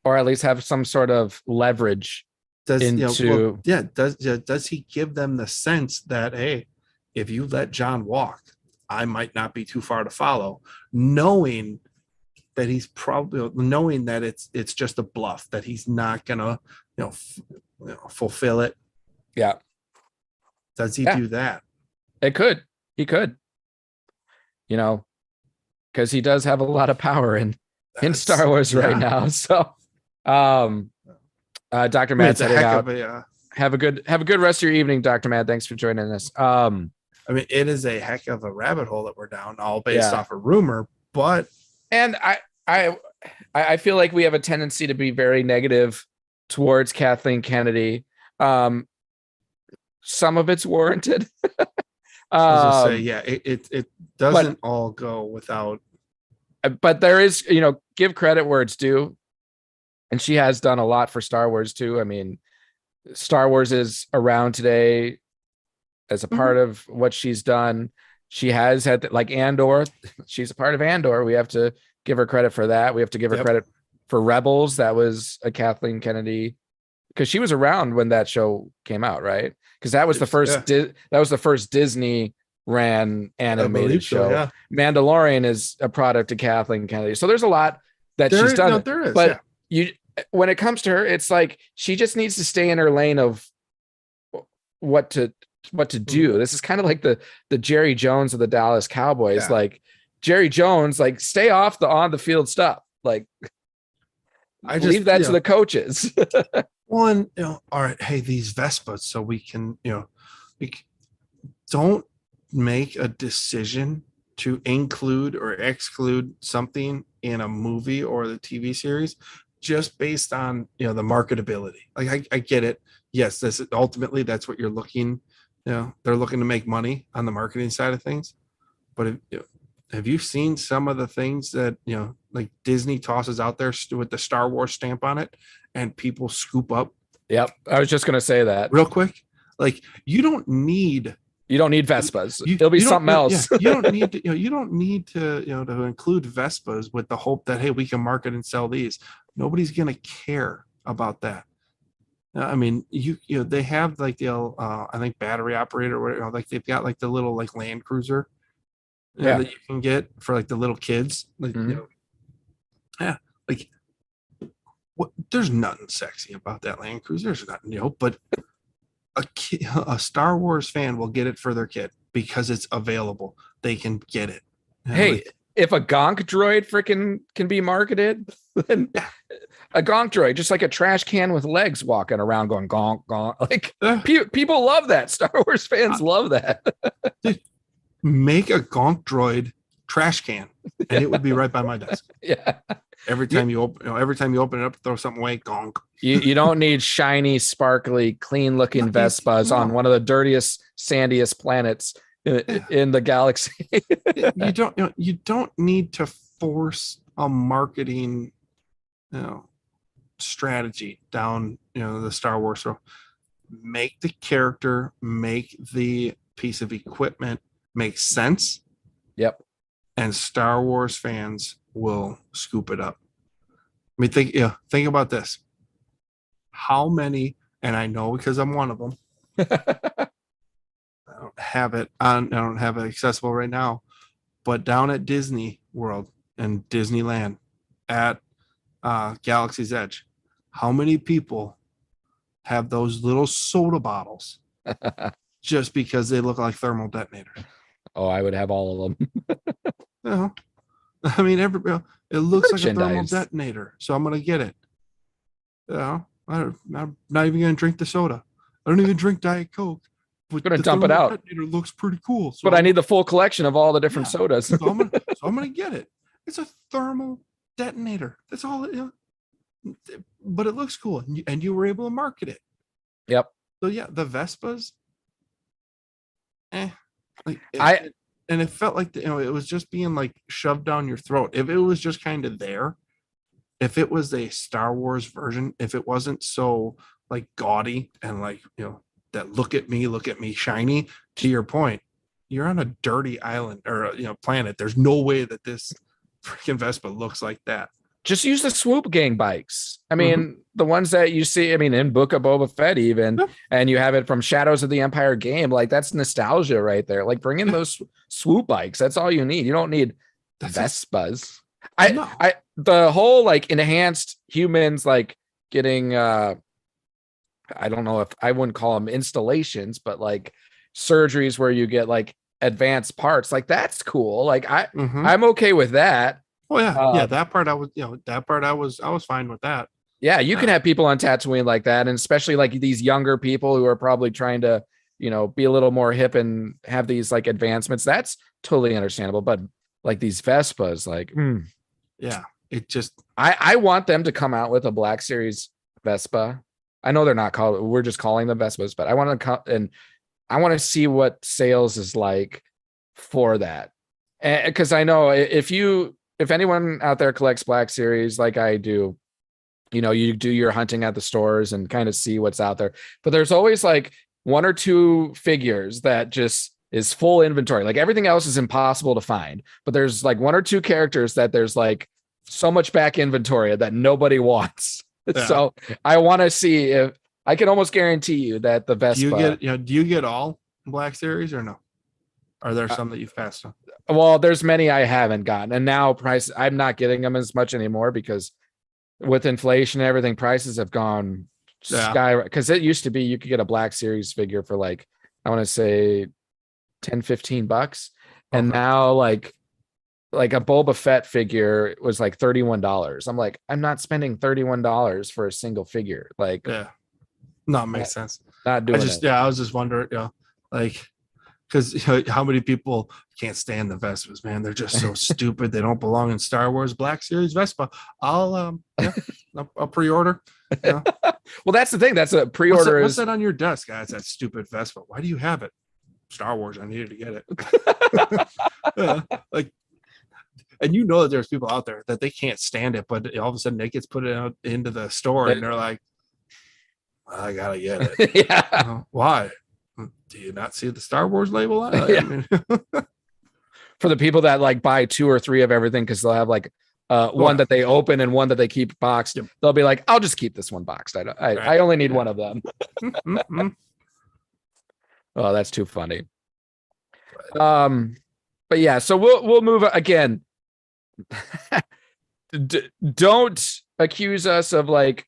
Or at least have some sort of leverage Does into does he give them the sense that, hey, if you let John walk, I might not be too far to follow, knowing that he's probably knowing that it's just a bluff, that he's not gonna fulfill it. Yeah. Does he do that? He could, because he does have a lot of power in Star Wars right now. So Dr. Matt's heading out. Have a good rest of your evening, Dr. Matt. Thanks for joining us. I mean, it is a heck of a rabbit hole that we're down, all based off a rumor, but I feel like we have a tendency to be very negative towards Kathleen Kennedy. Some of it's warranted. It doesn't all go without. But there is, give credit where it's due. And she has done a lot for Star Wars too. I mean, Star Wars is around today as a part of what she's done. She has had, like, Andor. She's a part of Andor. We have to give her credit for that. We have to give her credit for Rebels. That was a Kathleen Kennedy, because she was around when that show came out, right? Because that was the first. That was the first Disney ran animated show. Yeah. Mandalorian is a product of Kathleen Kennedy. So there's a lot that she's done. No, there is, but when it comes to her, it's like she just needs to stay in her lane of what to do. This is kind of like the Jerry Jones of the Dallas Cowboys. Yeah. Like Jerry Jones, like, stay off the on the field stuff. Like, I just leave that to the coaches. One, all right, hey, these Vespas, so we can, don't make a decision to include or exclude something in a movie or the TV series just based on, the marketability. Like, I get it. Yes, this is ultimately, that's what you're looking. They're looking to make money on the marketing side of things. But have you seen some of the things that, like Disney tosses out there with the Star Wars stamp on it and people scoop up? Yep. I was just going to say that real quick. Like, you don't need Vespas. It'll be something else. You don't need to, you don't need to, to include Vespas with the hope that, hey, we can market and sell these. Nobody's going to care about that. I mean, they have like the, I think battery operator, or whatever, like they've got like the little like Land Cruiser that you can get for like the little kids. Like, like what? There's nothing sexy about that Land Cruiser. There's nothing, but a Star Wars fan will get it for their kid because it's available. They can get it. Hey, if a gonk droid freaking can be marketed, then a gonk droid, just like a trash can with legs walking around going gonk, gonk. Like, people love that. Star Wars fans love that. Dude, make a gonk droid trash can, and it would be right by my desk. Yeah. Every time you open it up, throw something away, gonk. You don't need shiny, sparkly, clean looking Vespas on one of the dirtiest, sandiest planets in the galaxy. You don't need to force a marketing strategy down the Star Wars. So make the character, make the piece of equipment make sense. Yep. And Star Wars fans will scoop it up. I mean, think about this. How many, and I know because I'm one of them. I don't have it accessible right now, but down at Disney World and Disneyland at Galaxy's Edge, how many people have those little soda bottles just because they look like thermal detonators? Oh, I would have all of them. I mean, it looks like a thermal detonator, so I'm gonna get it. I'm not even gonna drink the soda. I don't even drink Diet Coke. But gonna dump it out. Detonator looks pretty cool. So but I need the full collection of all the different sodas. so I'm gonna get it. It's a thermal detonator. That's all it, but it looks cool, and you were able to market it. Yep. So yeah, the Vespas, like and it felt like it was just being like shoved down your throat. If it was just kind of there, if it was a Star Wars version, if it wasn't so like gaudy and like that look at me shiny. To your point, you're on a dirty island or planet. There's no way that this freaking Vespa looks like that. Just use the swoop gang bikes. I mean, the ones that you see, I mean, in Book of Boba Fett even, and you have it from Shadows of the Empire game. Like, that's nostalgia right there. Like, bring in those swoop bikes. That's all you need. You don't need Vespas. The whole like enhanced humans like getting I don't know if I wouldn't call them installations, but like surgeries where you get like advanced parts, like that's cool. Like I'm okay with that. Oh yeah, that part I was fine with that. Yeah, you can have people on Tatooine like that, and especially like these younger people who are probably trying to, be a little more hip and have these like advancements. That's totally understandable. But like these Vespas, like, yeah, it just I want them to come out with a Black Series Vespa. I know they're not called. We're just calling them Vespas, but I want to come and I want to see what sales is like for that, because I know if anyone out there collects Black Series like I do, you do your hunting at the stores and kind of see what's out there. But there's always like one or two figures that just is full inventory. Like everything else is impossible to find. But there's like one or two characters that there's like so much back inventory that nobody wants. Yeah. So I want to see if I can almost guarantee you that the Vespa. Do you get all Black Series or no? Are there some that you've passed on? Well, there's many I haven't gotten, and now I'm not getting them as much anymore because with inflation and everything, prices have gone sky. Because it used to be you could get a Black Series figure for like, I want to say $10-15, and now like a Boba Fett figure was like $31. I'm like, I'm not spending $31 for a single figure. Like, no, it makes sense. Not doing it. I was just wondering, like. Because how many people can't stand the Vespas, man? They're just so stupid. They don't belong in Star Wars Black Series Vespa. I'll pre-order. Well, that's the thing. That's a pre-order. What's that on your desk, guys? That stupid Vespa. Why do you have it? Star Wars. I needed to get it. Like, and that there's people out there that they can't stand it, but all of a sudden it gets put out into the store, and they're like, I gotta get it. Yeah. Why? Do you not see the Star Wars label on it? For the people that like buy 2 or 3 of everything, because they'll have like one that they open and one that they keep boxed. Yep. They'll be like, I'll just keep this one boxed. I only need one of them. Oh, that's too funny. But yeah, so we'll move again. Don't accuse us of like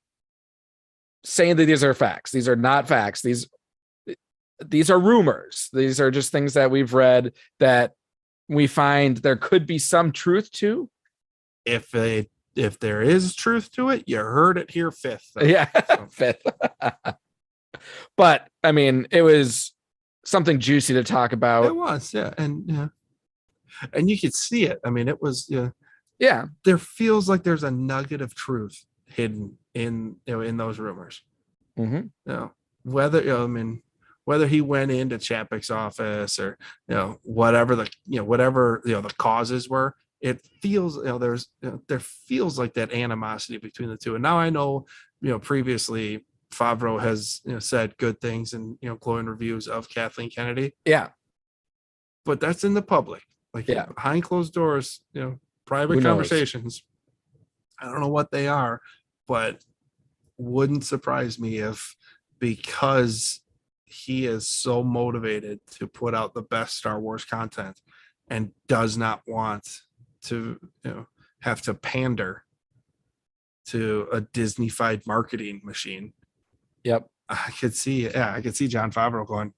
saying that these are facts. These are not facts. These are rumors. These are just things that we've read that we find there could be some truth to. If there is truth to it, you heard it here fifth. Yeah, so. Fifth. But I mean, it was something juicy to talk about. It was, and you could see it. I mean, it was, yeah. There feels like there's a nugget of truth hidden in those rumors. Whether he went into Chapek's office or whatever the causes were, it feels there feels like that animosity between the two. And now I know previously Favreau has said good things and glowing reviews of Kathleen Kennedy. Yeah, but that's in the public, like behind closed doors, private conversations. I don't know what they are, but wouldn't surprise me if, because he is so motivated to put out the best Star Wars content and does not want to have to pander to a Disney-fied marketing machine. Yep. I could see Jon Favreau going,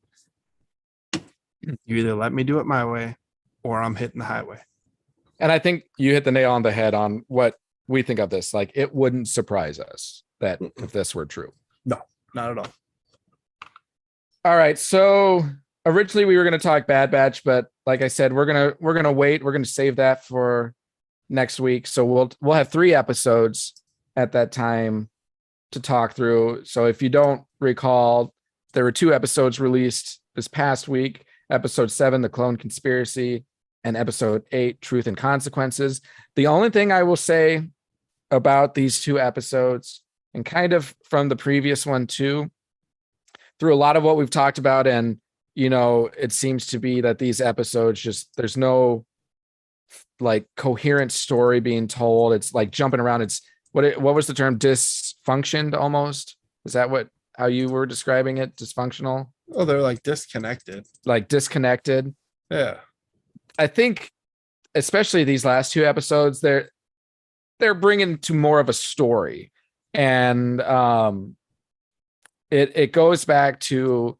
you either let me do it my way or I'm hitting the highway. And I think you hit the nail on the head on what we think of this. Like, it wouldn't surprise us that if this were true. No, not at all. All right, so originally we were going to talk Bad Batch, but like I said, we're gonna wait. We're gonna save that for next week. So we'll have 3 episodes at that time to talk through. So if you don't recall, there were 2 episodes released this past week. Episode 7, The Clone Conspiracy, and episode 8, Truth and Consequences. The only thing I will say about these 2 episodes, and kind of from the previous one too, through a lot of what we've talked about, and it seems to be that these episodes just, there's no like coherent story being told. It's like jumping around. It's what was the term? Dysfunctioned almost. Is that how you were describing it? Dysfunctional? Oh, they're like disconnected. Like disconnected. Yeah. I think especially these last 2 episodes, they're bringing to more of a story. And it goes back to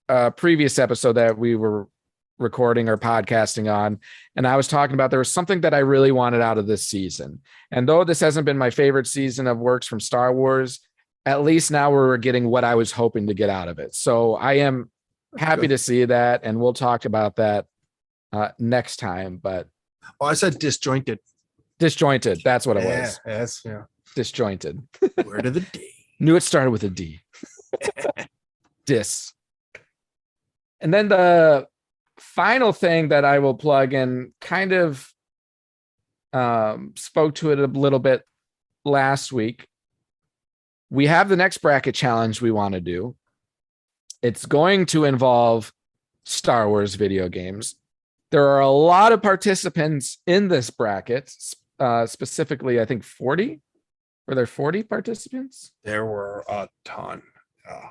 a previous episode that we were recording or podcasting on, and I was talking about there was something that I really wanted out of this season. And though this hasn't been my favorite season of works from Star Wars, at least now we're getting what I was hoping to get out of it. So I am happy to see that, and we'll talk about that next time. But I said disjointed. That's what it was. Yes, yeah. Disjointed. Word of the day. Knew it started with a D. Dis. And then the final thing that I will plug in, kind of spoke to it a little bit last week. We have the next bracket challenge we want to do. It's going to involve Star Wars video games. There are a lot of participants in this bracket, specifically, I think 40. Were there 40 participants? There were a ton. Yeah.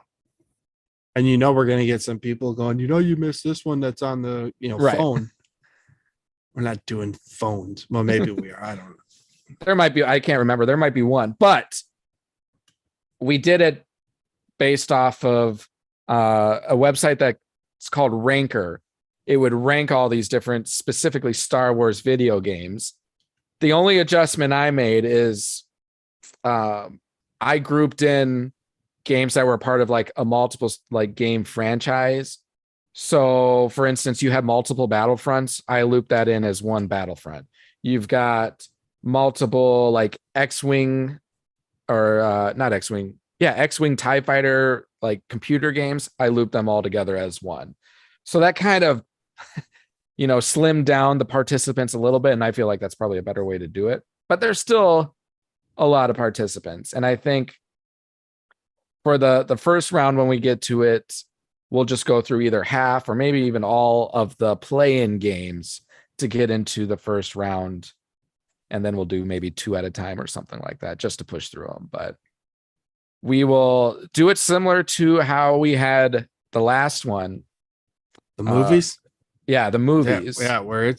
And we're going to get some people going, you missed this one that's on the right. phone. We're not doing phones. Well, maybe we are. I don't know. There might be, I can't remember. There might be one, but we did it based off of a website that's called Ranker. It would rank all these different, specifically Star Wars video games. The only adjustment I made is I grouped in games that were part of like a multiple like game franchise. So for instance, you have multiple Battlefronts. I looped that in as one Battlefront. You've got multiple like X-Wing or not X-Wing. Yeah. X-Wing TIE Fighter, like computer games. I looped them all together as one. So that kind of, slimmed down the participants a little bit. And I feel like that's probably a better way to do it, but there's still a lot of participants. And I think for the first round, when we get to it, we'll just go through either half or maybe even all of the play-in games to get into the first round. And then we'll do maybe 2 at a time or something like that, just to push through them. But we will do it similar to how we had the last one. The movies? The movies. Yeah, where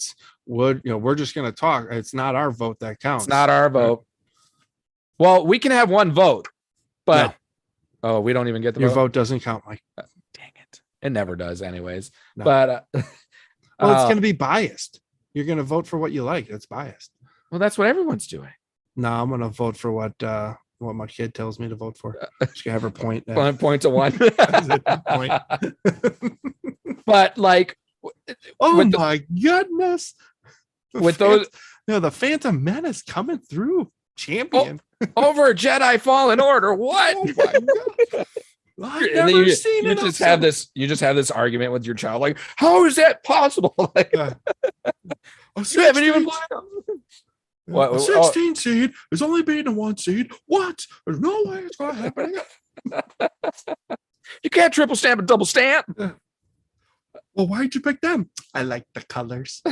we're just going to talk. It's not our vote that counts. It's not our vote. Well, we can have one vote, but no. Oh, we don't even get the Your vote doesn't count, Mike. Dang it. It never does anyways. No. But it's going to be biased. You're going to vote for what you like. That's biased. Well, that's what everyone's doing. No, I'm going to vote for what my kid tells me to vote for. She can have her point. 1 point to 1. Point. But like, my goodness. With those, the Phantom Menace coming through. Champion. Over Jedi Fallen Order. What? Oh my God. I've never seen it. You just have this argument with your child. Like, how is that possible? Like, you haven't even played them. What? A 16 seed is only being a 1 seed. What? There's no way it's going to happen. You can't triple stamp and double stamp. Well, why'd you pick them? I like the colors.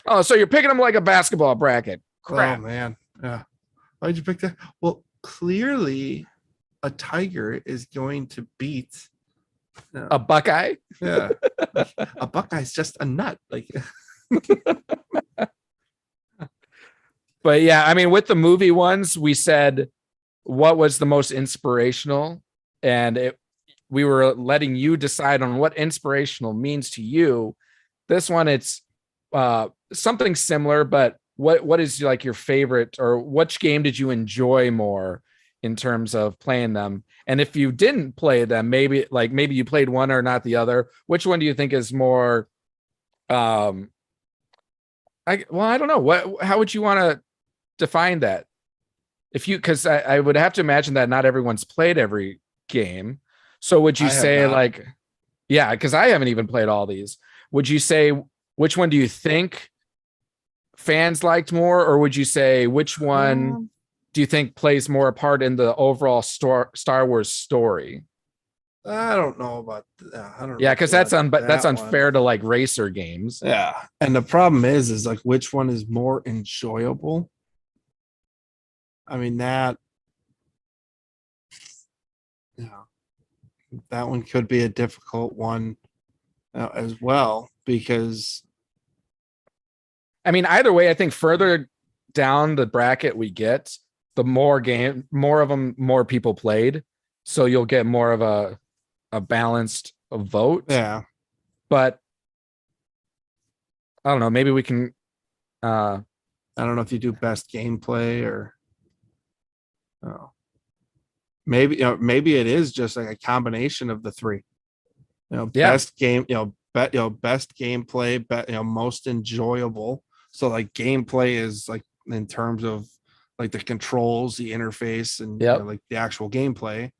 Oh, so you're picking them like a basketball bracket. Crap. Oh, man. Yeah. Why'd you pick that? Well, clearly a tiger is going to beat a Buckeye. Yeah. A Buckeye's just a nut. Like, but yeah, I mean, with the movie ones, we said what was the most inspirational, and we were letting you decide on what inspirational means to you. This one, it's something similar, but what is like your favorite, or which game did you enjoy more in terms of playing them? And if you didn't play them, maybe you played one or not the other, which one do you think is more I don't know how would you want to define that? Because I would have to imagine that not everyone's played every game. So would you I have say not. like, yeah, because I haven't even played all these. Would you say which one do you think fans liked more, or would you say which one do you think plays more a part in the overall Star Wars story? I don't know about I don't Yeah, know because about that's that one. unfair to like racer games. Yeah. And the problem is like which one is more enjoyable? I mean yeah, that one could be a difficult one as well because I mean, either way, I think further down the bracket we get, the more of them, more people played. So you'll get more of a balanced vote. yeah, But I don't know, maybe we can I don't know if you do best gameplay or oh, maybe it is just like a combination of the three. Yeah. Best game, best gameplay, most enjoyable. So like gameplay is like in terms of like the controls, the interface, and Yep. like the actual gameplay.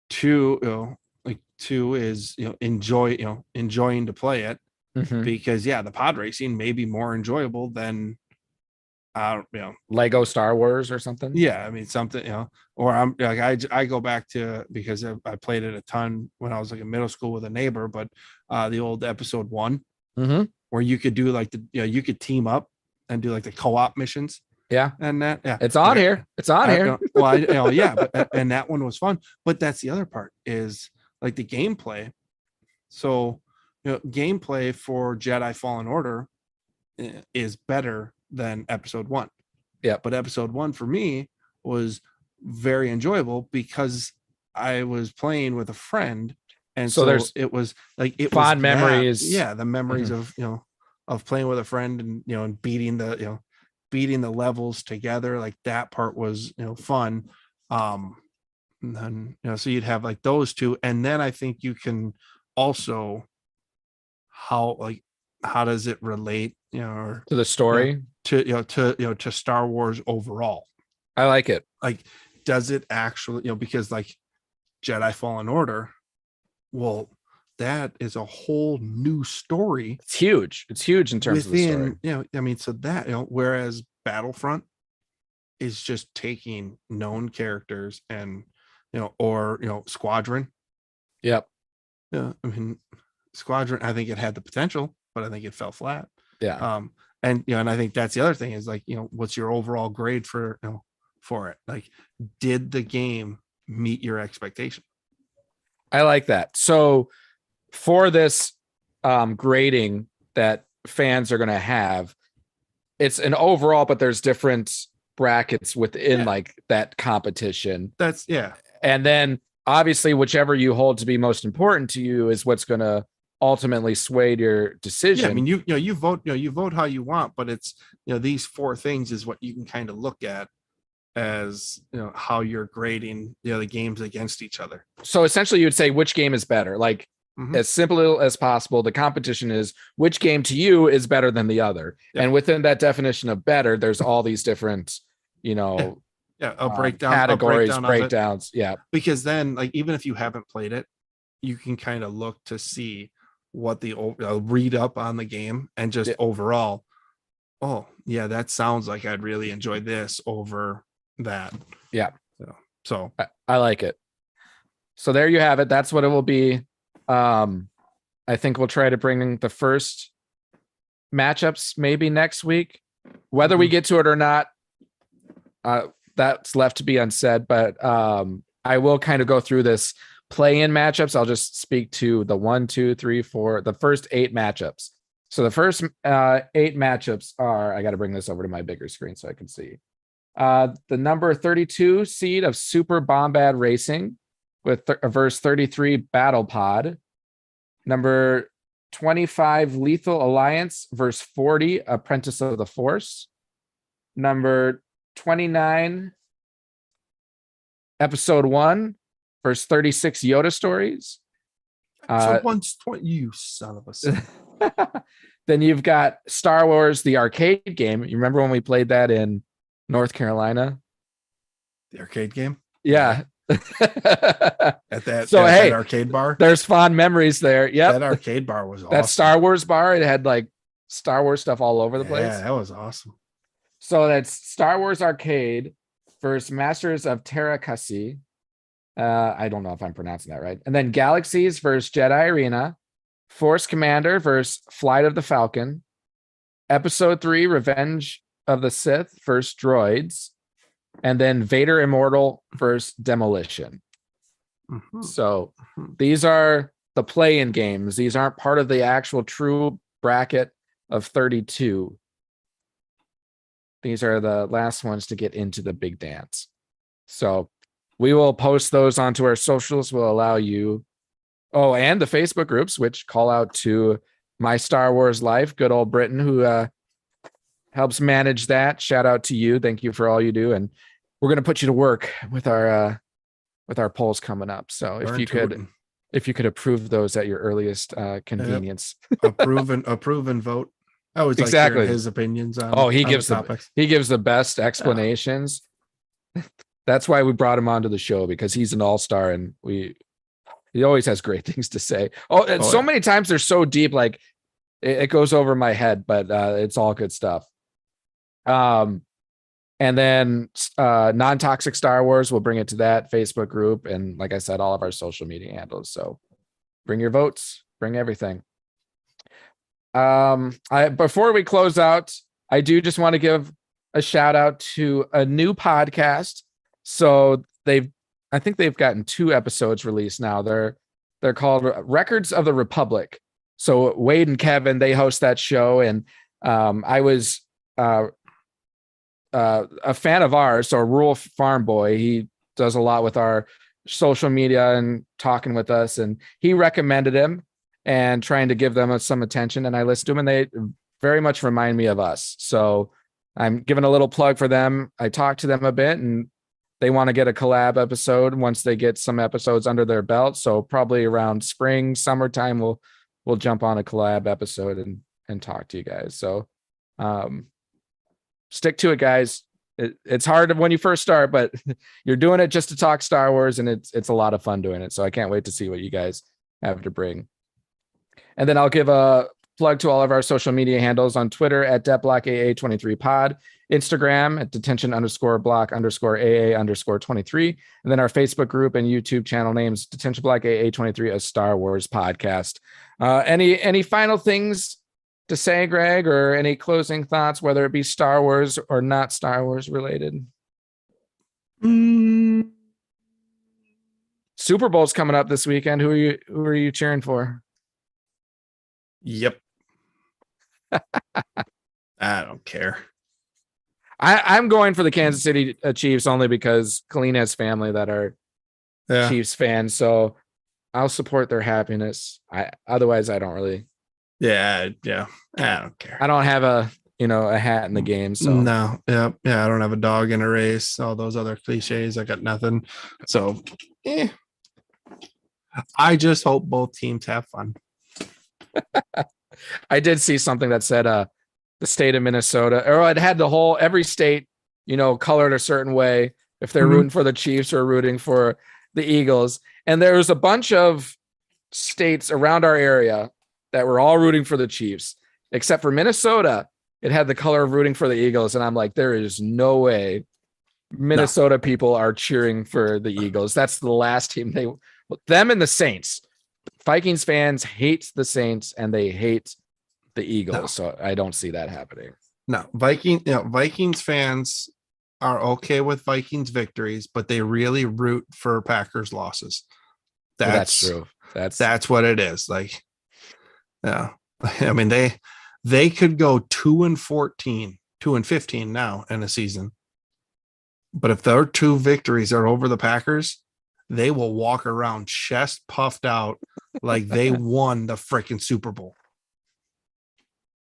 Two is enjoying to play it because the pod racing may be more enjoyable than Lego Star Wars or something. yeah, I mean something or I'm like I go back to because I played it a ton when I was like in middle school with a neighbor, but the old episode 1 where you could do like you could team up and do like the co-op missions. Yeah, and that it's on here. It's on here. Well, yeah, but and that one was fun. But that's the other part is like the gameplay. So gameplay for Jedi Fallen Order is better than episode 1. Yeah, but episode 1 for me was very enjoyable because I was playing with a friend, and so there's it was like fond memories. The memories of of playing with a friend and and beating the levels together. Like that part was fun. And then so you'd have like those two, and then I think you can also how does it relate to the story to Star Wars overall. I like it. Like does it actually because like Jedi Fallen Order, well, that is a whole new story. It's huge in terms of the story. I mean, so that whereas Battlefront is just taking known characters and or Squadron. Yep. Yeah, I mean Squadron, I think it had the potential, but I think it fell flat. Yeah. And and I think that's the other thing is like what's your overall grade for for it? Like, did the game meet your expectation? I like that. So for this grading that fans are going to have, it's an overall, but there's different brackets within like that competition. That's And then obviously whichever you hold to be most important to you is what's going to ultimately sway your decision. Yeah, I mean you vote you vote how you want, but it's these 4 things is what you can kind of look at as how you're grading the games against each other. So essentially you would say which game is better, like as simple as possible. The competition is which game to you is better than the other. And within that definition of better, there's all these different a breakdown categories, breakdowns. Yeah, because then like even if you haven't played it, you can kind of look to see what the read up on the game and just overall, oh yeah, that sounds like I'd really enjoy this over that. Yeah. So I like it. So there you have it. That's what it will be. I think we'll try to bring the first matchups maybe next week. Whether we get to it or not, that's left to be unsaid. But I will kind of go through this play-in matchups. I'll just speak to the 1, 2, 3, 4, the first 8 matchups. So the first 8 matchups are, I got to bring this over to my bigger screen so I can see. The number 32 seed of Super Bombad Racing with verse 33 Battle Pod. Number 25 Lethal Alliance verse 40 Apprentice of the Force. Number 29 Episode 1 verse 36 Yoda Stories. so one's 20, you son of a son. Then you've got Star Wars, the arcade game. You remember when we played that in North Carolina? The arcade game? Yeah. At that, So, at hey, that arcade bar? There's fond memories there. Yep. That arcade bar was awesome. That Star Wars bar, it had like Star Wars stuff all over the place. Yeah, that was awesome. So that's Star Wars Arcade versus Masters of Terrakasi. I don't know if I'm pronouncing that right. And then Galaxies versus Jedi Arena. Force Commander versus Flight of the Falcon. Episode 3, Revenge of the Sith versus Droids. And then Vader Immortal versus Demolition. Mm-hmm. So these are the play-in games. These aren't part of the actual true bracket of 32. These are the last ones to get into the big dance. So we will post those onto our socials. We'll allow you. Oh, and the Facebook groups, which call out to My Star Wars Life, good old Britain, who helps manage that. Shout out to you. Thank you for all you do. And we're going to put you to work with our polls coming up. So if you could approve those at your earliest convenience. approve and vote. I always like hearing his opinions on. He gives the best explanations. That's why we brought him onto the show, because he's an all-star and he always has great things to say. Many times they're so deep, like it goes over my head, but it's all good stuff. And then non-toxic Star Wars, we'll bring it to that Facebook group. And like I said, all of our social media handles. So bring your votes, bring everything. Before we close out, I do just want to give a shout out to a new podcast. So I think they've gotten 2 episodes released now. They're called Records of the Republic. So Wade and Kevin, they host that show. And I was a fan of ours. So Rural Farm Boy, he does a lot with our social media and talking with us. And he recommended him and trying to give them some attention. And I listened to them, and they very much remind me of us. So I'm giving a little plug for them. I talked to them a bit, and they want to get a collab episode once they get some episodes under their belt. So probably around spring, summertime, we'll jump on a collab episode and talk to you guys. So stick to it, guys. It's hard when you first start, but you're doing it just to talk Star Wars, and it's a lot of fun doing it. So I can't wait to see what you guys have to bring. And then I'll give a plug to all of our social media handles on Twitter at DetBlockAA23pod, Instagram at detention_block_AA_23, and then our Facebook group and YouTube channel names Detention Block AA23, a Star Wars podcast. Any final things to say, Greg, or any closing thoughts, whether it be Star Wars or not Star Wars related? Super Bowl's coming up this weekend. Who are you cheering for? Yep. I don't care. I'm going for the Kansas City Chiefs only because Colleen has family that are Chiefs fans. So I'll support their happiness. Otherwise, I don't really. Yeah. I don't care. I don't have a hat in the game. So no. Yeah. I don't have a dog in a race. All those other cliches. I got nothing. So I just hope both teams have fun. I did see something that said the state of Minnesota, or it had every state, colored a certain way if they're rooting for the Chiefs or rooting for the Eagles. And there was a bunch of states around our area that were all rooting for the Chiefs, except for Minnesota. It had the color of rooting for the Eagles. And I'm like, there is no way Minnesota people are cheering for the Eagles. That's the last team them and the Saints. Vikings fans hate the Saints and they hate the Eagles. No. So I don't see that happening. No, Vikings fans are okay with Vikings victories, but they really root for Packers losses. That's true. That's what it is. Like, yeah. I mean, they could go 2-14, 2-15 now in a season. But if their 2 victories are over the Packers, they will walk around chest puffed out like they won the freaking Super Bowl.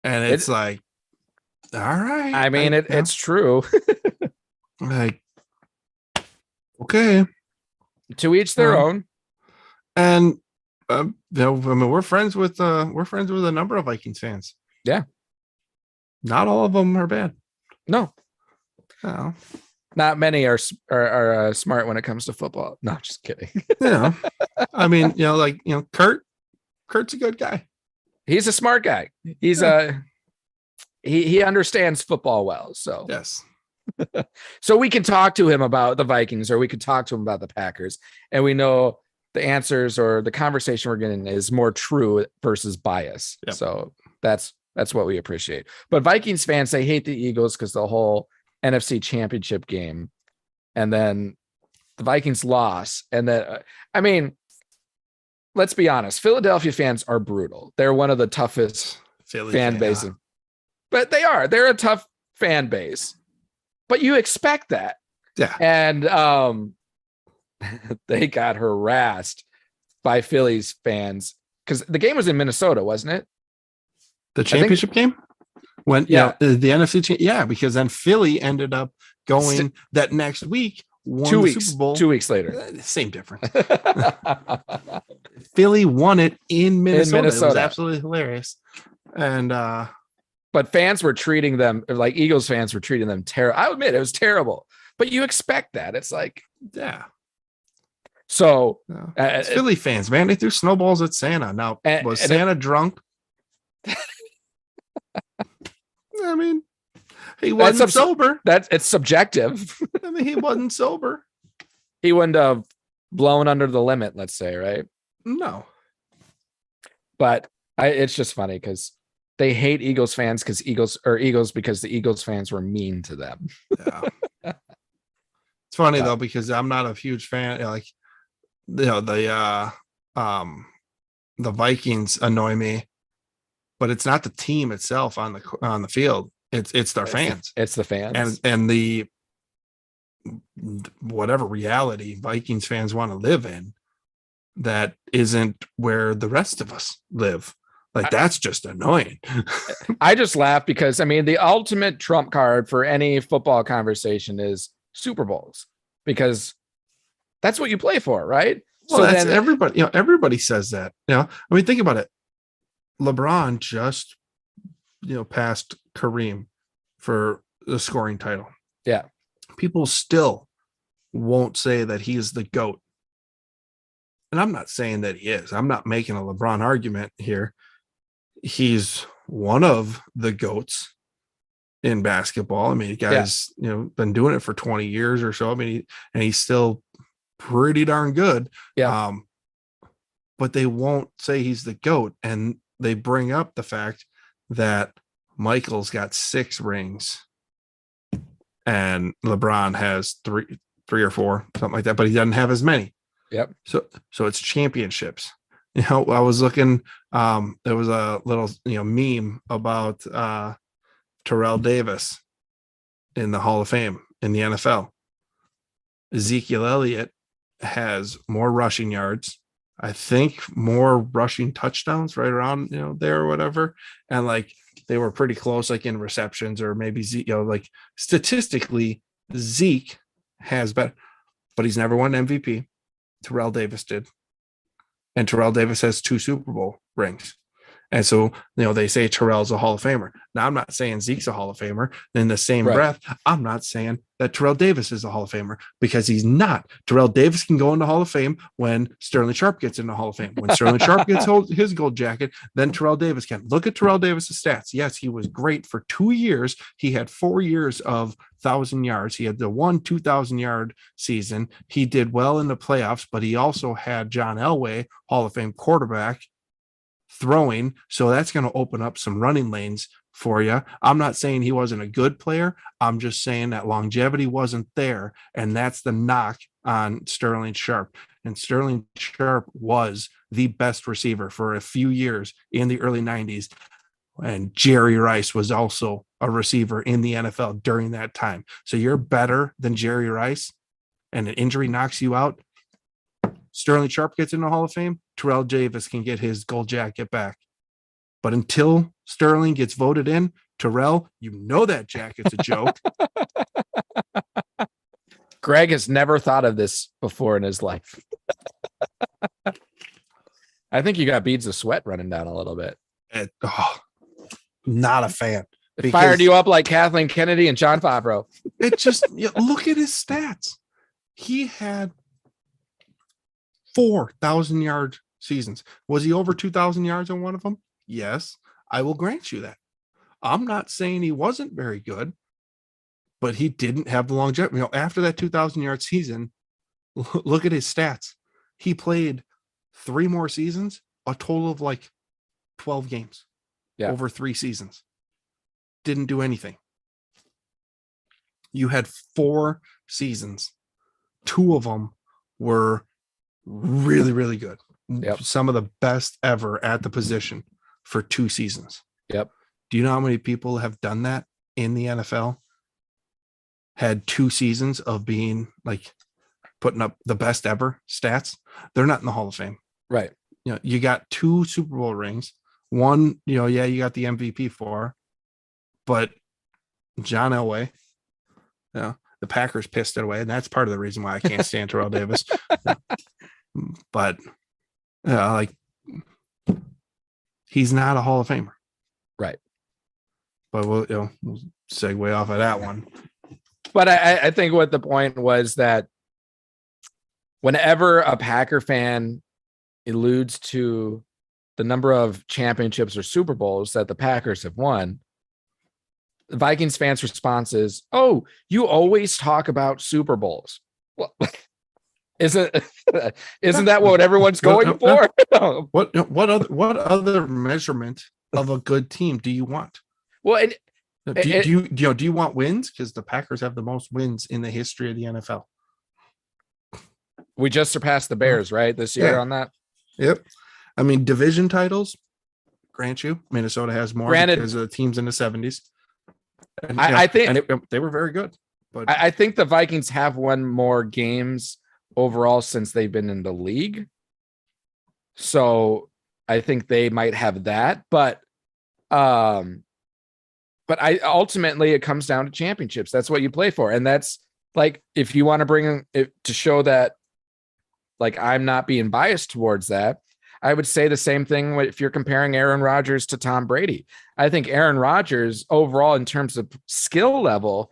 And it's like, all right. I mean, it's true. Like, okay. To each their own. And I mean, we're friends with a number of Vikings fans. Yeah. Not all of them are bad. No, No. not many are smart when it comes to football. No, just kidding. I mean, Kurt's a good guy. He's a smart guy. He's he understands football well. So yes. So we can talk to him about the Vikings, or we could talk to him about the Packers, and we know the answers or the conversation we're getting is more true versus bias. Yep. So that's what we appreciate. But Vikings fans, they hate the Eagles because the whole NFC Championship game, and then the Vikings lost, and then I mean, let's be honest, Philadelphia fans are brutal. They're one of the toughest fan bases, but they're a tough fan base. But you expect that. Yeah. And they got harassed by Phillies fans because the game was in Minnesota, wasn't it? The championship game? When the NFC because then Philly ended up going that next week, won 2 the weeks, Super Bowl. 2 weeks later. Same difference. Philly won it in Minnesota. It was absolutely hilarious. And but fans were treating them like Eagles fans were treating them terrible. I admit it was terrible, but you expect that. It's like, yeah. So it's Philly fans, man, they threw snowballs at Santa. Now, was Santa drunk? I mean, he wasn't sober. It's subjective. I mean, he wasn't sober. He wouldn't have blown under the limit, let's say, right? No. But it's just funny because they hate Eagles fans because the Eagles fans were mean to them. Yeah. It's funny though, because I'm not a huge fan. Like, the Vikings annoy me, but it's not the team itself on the field. It's their fans. It's the fans and the whatever reality Vikings fans want to live in that isn't where the rest of us live. Like, that's just annoying. I just laugh because, I mean, the ultimate trump card for any football conversation is Super Bowls, because that's what you play for, right? Well, so that's everybody, everybody says that. I mean, think about it. LeBron just, passed Kareem for the scoring title. Yeah. People still won't say that he's the GOAT. And I'm not saying that he is. I'm not making a LeBron argument here. He's one of the GOATs in basketball. I mean, the guy's, been doing it for 20 years or so. I mean, and he's still pretty darn good. Yeah. But they won't say he's the GOAT. And they bring up the fact that Michael's got 6 rings and LeBron has three or 4, something like that, but he doesn't have as many. Yep. So it's championships. I was looking, there was a little, meme about Terrell Davis in the Hall of Fame in the NFL. Ezekiel Elliott has more rushing yards, I think more rushing touchdowns, right around, there or whatever. And like, they were pretty close, like in receptions, or maybe like statistically Zeke has better, but he's never won MVP. Terrell Davis did. And Terrell Davis has 2 Super Bowl rings. And so, they say Terrell's a Hall of Famer. Now, I'm not saying Zeke's a Hall of Famer. In the same breath, I'm not saying that Terrell Davis is a Hall of Famer, because he's not. Terrell Davis can go into Hall of Fame when Sterling Sharp gets into Hall of Fame. When Sterling Sharp gets his gold jacket, then Terrell Davis can. Look at Terrell Davis's stats. Yes, he was great for 2 years. He had 4 years of 1,000 yards. He had the 2,000-yard season. He did well in the playoffs, but he also had John Elway, Hall of Fame quarterback, throwing. So that's going to open up some running lanes for you. I'm not saying he wasn't a good player. I'm just saying that longevity wasn't there. And that's the knock on Sterling Sharp. And Sterling Sharp was the best receiver for a few years in the early 90s. And Jerry Rice was also a receiver in the NFL during that time. So you're better than Jerry Rice and an injury knocks you out. Sterling Sharp gets in the Hall of Fame. Terrell Davis can get his gold jacket back. But until Sterling gets voted in, Terrell, that jacket's a joke. Greg has never thought of this before in his life. I think you got beads of sweat running down a little bit. not a fan. It fired you up like Kathleen Kennedy and John Favreau. It just look at his stats. He had 4,000-yard seasons. Was he over 2,000 yards on one of them? Yes, I will grant you that. I'm not saying he wasn't very good, but he didn't have the longevity. After that 2,000-yard season, look at his stats. He played 3 more seasons, a total of like 12 games over 3 seasons. Didn't do anything. You had 4 seasons. 2 of them were really, really good. Some of the best ever at the position for 2 seasons. Yep. Do you know how many people have done that in the NFL? Had 2 seasons of being like putting up the best ever stats. They're not in the Hall of Fame. Right. You got 2 Super Bowl rings. One, you got the MVP for, but John Elway, the Packers pissed it away. And that's part of the reason why I can't stand Terrell Davis. But he's not a Hall of Famer. Right. But we'll segue off of that one. But I think what the point was that whenever a Packer fan alludes to the number of championships or Super Bowls that the Packers have won, the Vikings fans' response is, "Oh, you always talk about Super Bowls." Well, isn't that what everyone's going for? What other measurement of a good team do you want? Well, do you want wins? Because the Packers have the most wins in the history of the NFL. We just surpassed the Bears, right, this year on that. Yep. I mean, division titles, grant you, Minnesota has more because of the teams in the 70s. And, I think they were very good. But I think the Vikings have won more games overall since they've been in the league. So I think they might have that. But ultimately it comes down to championships. That's what you play for. And that's like, if you want to bring it to show that, like, I'm not being biased towards that, I would say the same thing if you're comparing Aaron Rodgers to Tom Brady. I think Aaron Rodgers overall in terms of skill level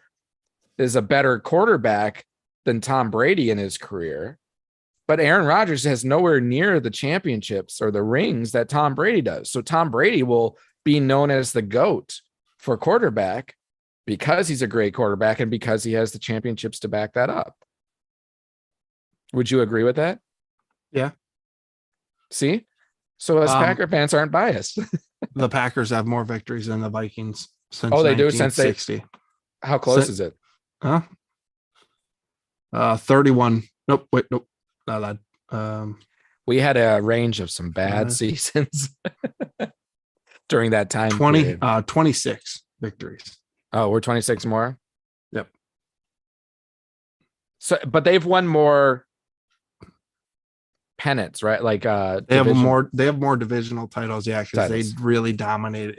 is a better quarterback than Tom Brady in his career. But Aaron Rodgers has nowhere near the championships or the rings that Tom Brady does. So Tom Brady will be known as the GOAT for quarterback because he's a great quarterback and because he has the championships to back that up. Would you agree with that? Yeah. See? So us Packer fans aren't biased. The Packers have more victories than the Vikings since they do since 1960. How close is it? 31. Nope. Wait, nope. Not that. We had a range of some bad seasons during that time. 26 victories. Oh, we're 26 more. Yep. So, but they've won more pennants, right? Like they have more divisional titles, because they really dominated.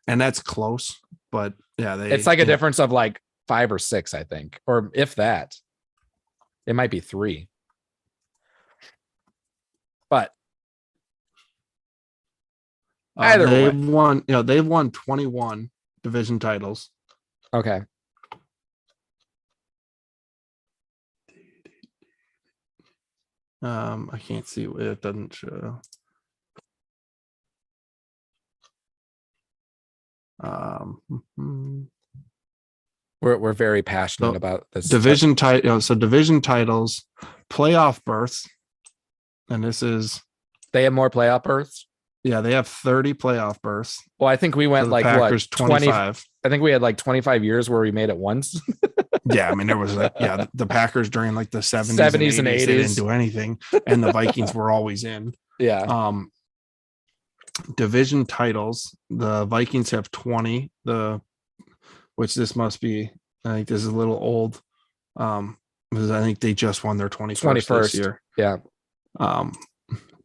And that's close, but it's like a difference of like 5 or 6, I think, or if that. It might be 3. But either way, they've won 21 division titles. Okay. I can't see it doesn't show. We're very passionate about this division title. So division titles, playoff berths, and this is they have more playoff berths. Yeah, they have 30 playoff berths. Well, I think we went like Packers, what 25. I think we had like 25 years where we made it once. Yeah, I mean there was the Packers during like the 70s and 80s. They didn't do anything, and the Vikings were always in. Yeah. Division titles. The Vikings have 20. Which this must be. I think this is a little old. Because I think they just won their 21st this year. Yeah.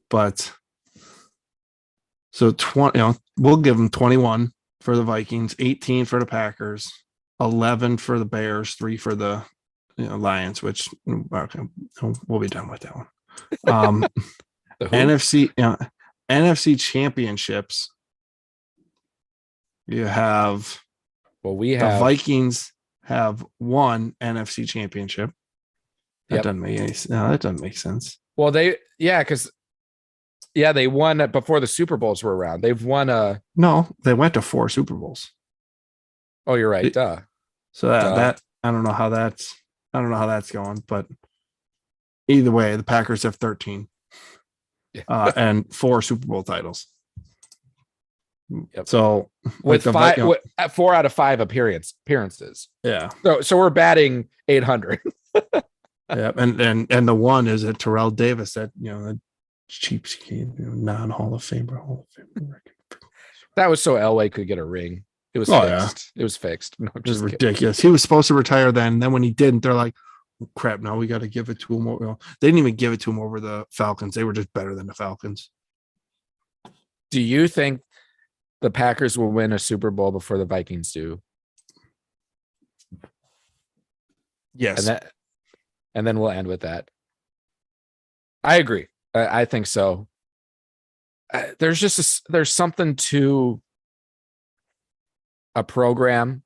But so 20. We'll give them 21 for the Vikings, 18 for the Packers, 11 for the Bears, 3 for the Lions. Which we'll be done with that one. NFC championships. You have we the have Vikings have one NFC championship. That doesn't make that doesn't make sense. Well, they won before the Super Bowls were around. They've won No, they went to 4 Super Bowls. Oh, you're right. Duh. So that I don't know how that's going, but either way, the Packers have 13 and 4 Super Bowl titles. Yep. So with 4 out of 5 appearances. Yeah. So we're batting 800. Yeah, and the one is a Terrell Davis, that the cheapskate, non-Hall of Famer. That was so Elway could get a ring. It was fixed. Yeah. It was fixed. No, it was ridiculous. He was supposed to retire then. And then when he didn't, they're like, oh, crap, now we got to give it to him. They didn't even give it to him over the Falcons. They were just better than the Falcons. Do you think the Packers will win a Super Bowl before the Vikings do? Yes. And then we'll end with that. I agree. I think so. There's something to a program,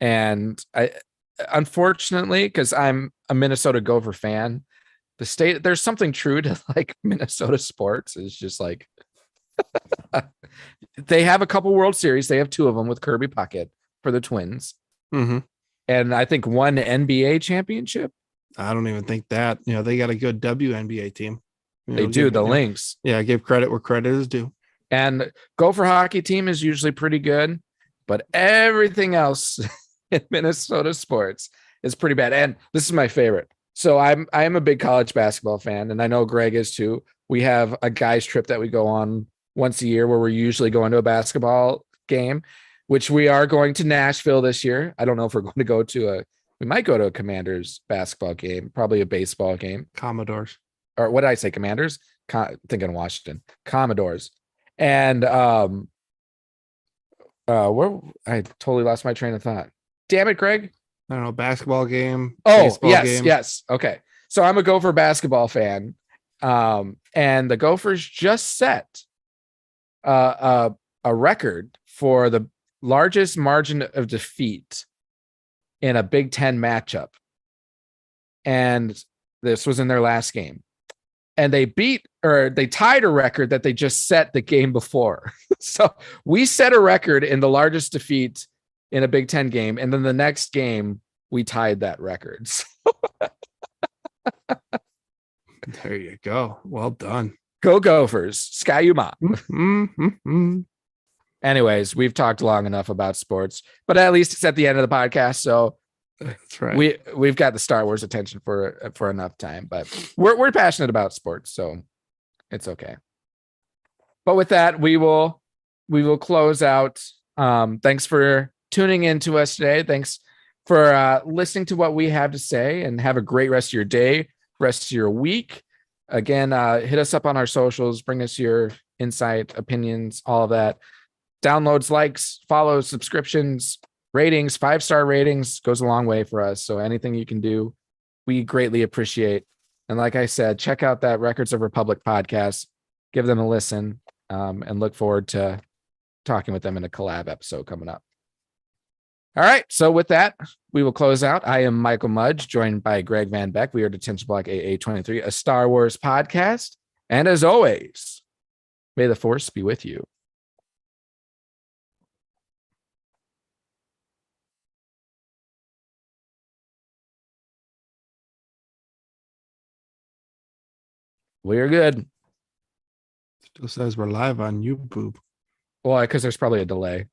and unfortunately, because I'm a Minnesota Gopher fan, there's something true to like Minnesota sports. It's just like they have a couple World Series. They have 2 of them with Kirby Puckett for the Twins. Mm-hmm. And I think 1 NBA championship. I don't even think that. They got a good WNBA team. They do, the Lynx. Yeah, give credit where credit is due. And Gopher hockey team is usually pretty good, but everything else in Minnesota sports is pretty bad. And this is my favorite. So I am a big college basketball fan, and I know Greg is too. We have a guys trip that we go on once a year where we're usually going to a basketball game, which we are going to Nashville this year. I don't know if we're going to go to we might go to a Commanders basketball game, probably a baseball game. Commodores. Or what did I say? Commanders? Thinking Washington. Commodores. And where I totally lost my train of thought. Damn it, Greg. I don't know, basketball game. Oh, yes. Okay. So I'm a Gopher basketball fan. And the Gophers just set a record for the largest margin of defeat in a Big Ten matchup. And this was in their last game. And they tied a record that they just set the game before. So we set a record in the largest defeat in a Big Ten game. And then the next game, we tied that record. There you go. Well done. Go Gophers. Sky-U-Ma. Mm-hmm. Anyways, we've talked long enough about sports, but at least it's at the end of the podcast. So that's right. We've got the Star Wars attention for enough time, but we're passionate about sports, so it's okay. But with that, we will close out. Thanks for tuning in to us today. Thanks for listening to what we have to say, and have a great rest of your day, rest of your week. Again, hit us up on our socials, bring us your insight, opinions, all of that. Downloads, likes, follows, subscriptions, ratings, 5-star ratings goes a long way for us. So anything you can do, we greatly appreciate. And like I said, check out that Records of Republic podcast, give them a listen, and look forward to talking with them in a collab episode coming up. All right. So with that, we will close out. I am Michael Mudge, joined by Greg Van Beck. We are Detention Block AA23, a Star Wars podcast. And as always, may the Force be with you. We're good. Still says we're live on YouTube. Well, because there's probably a delay.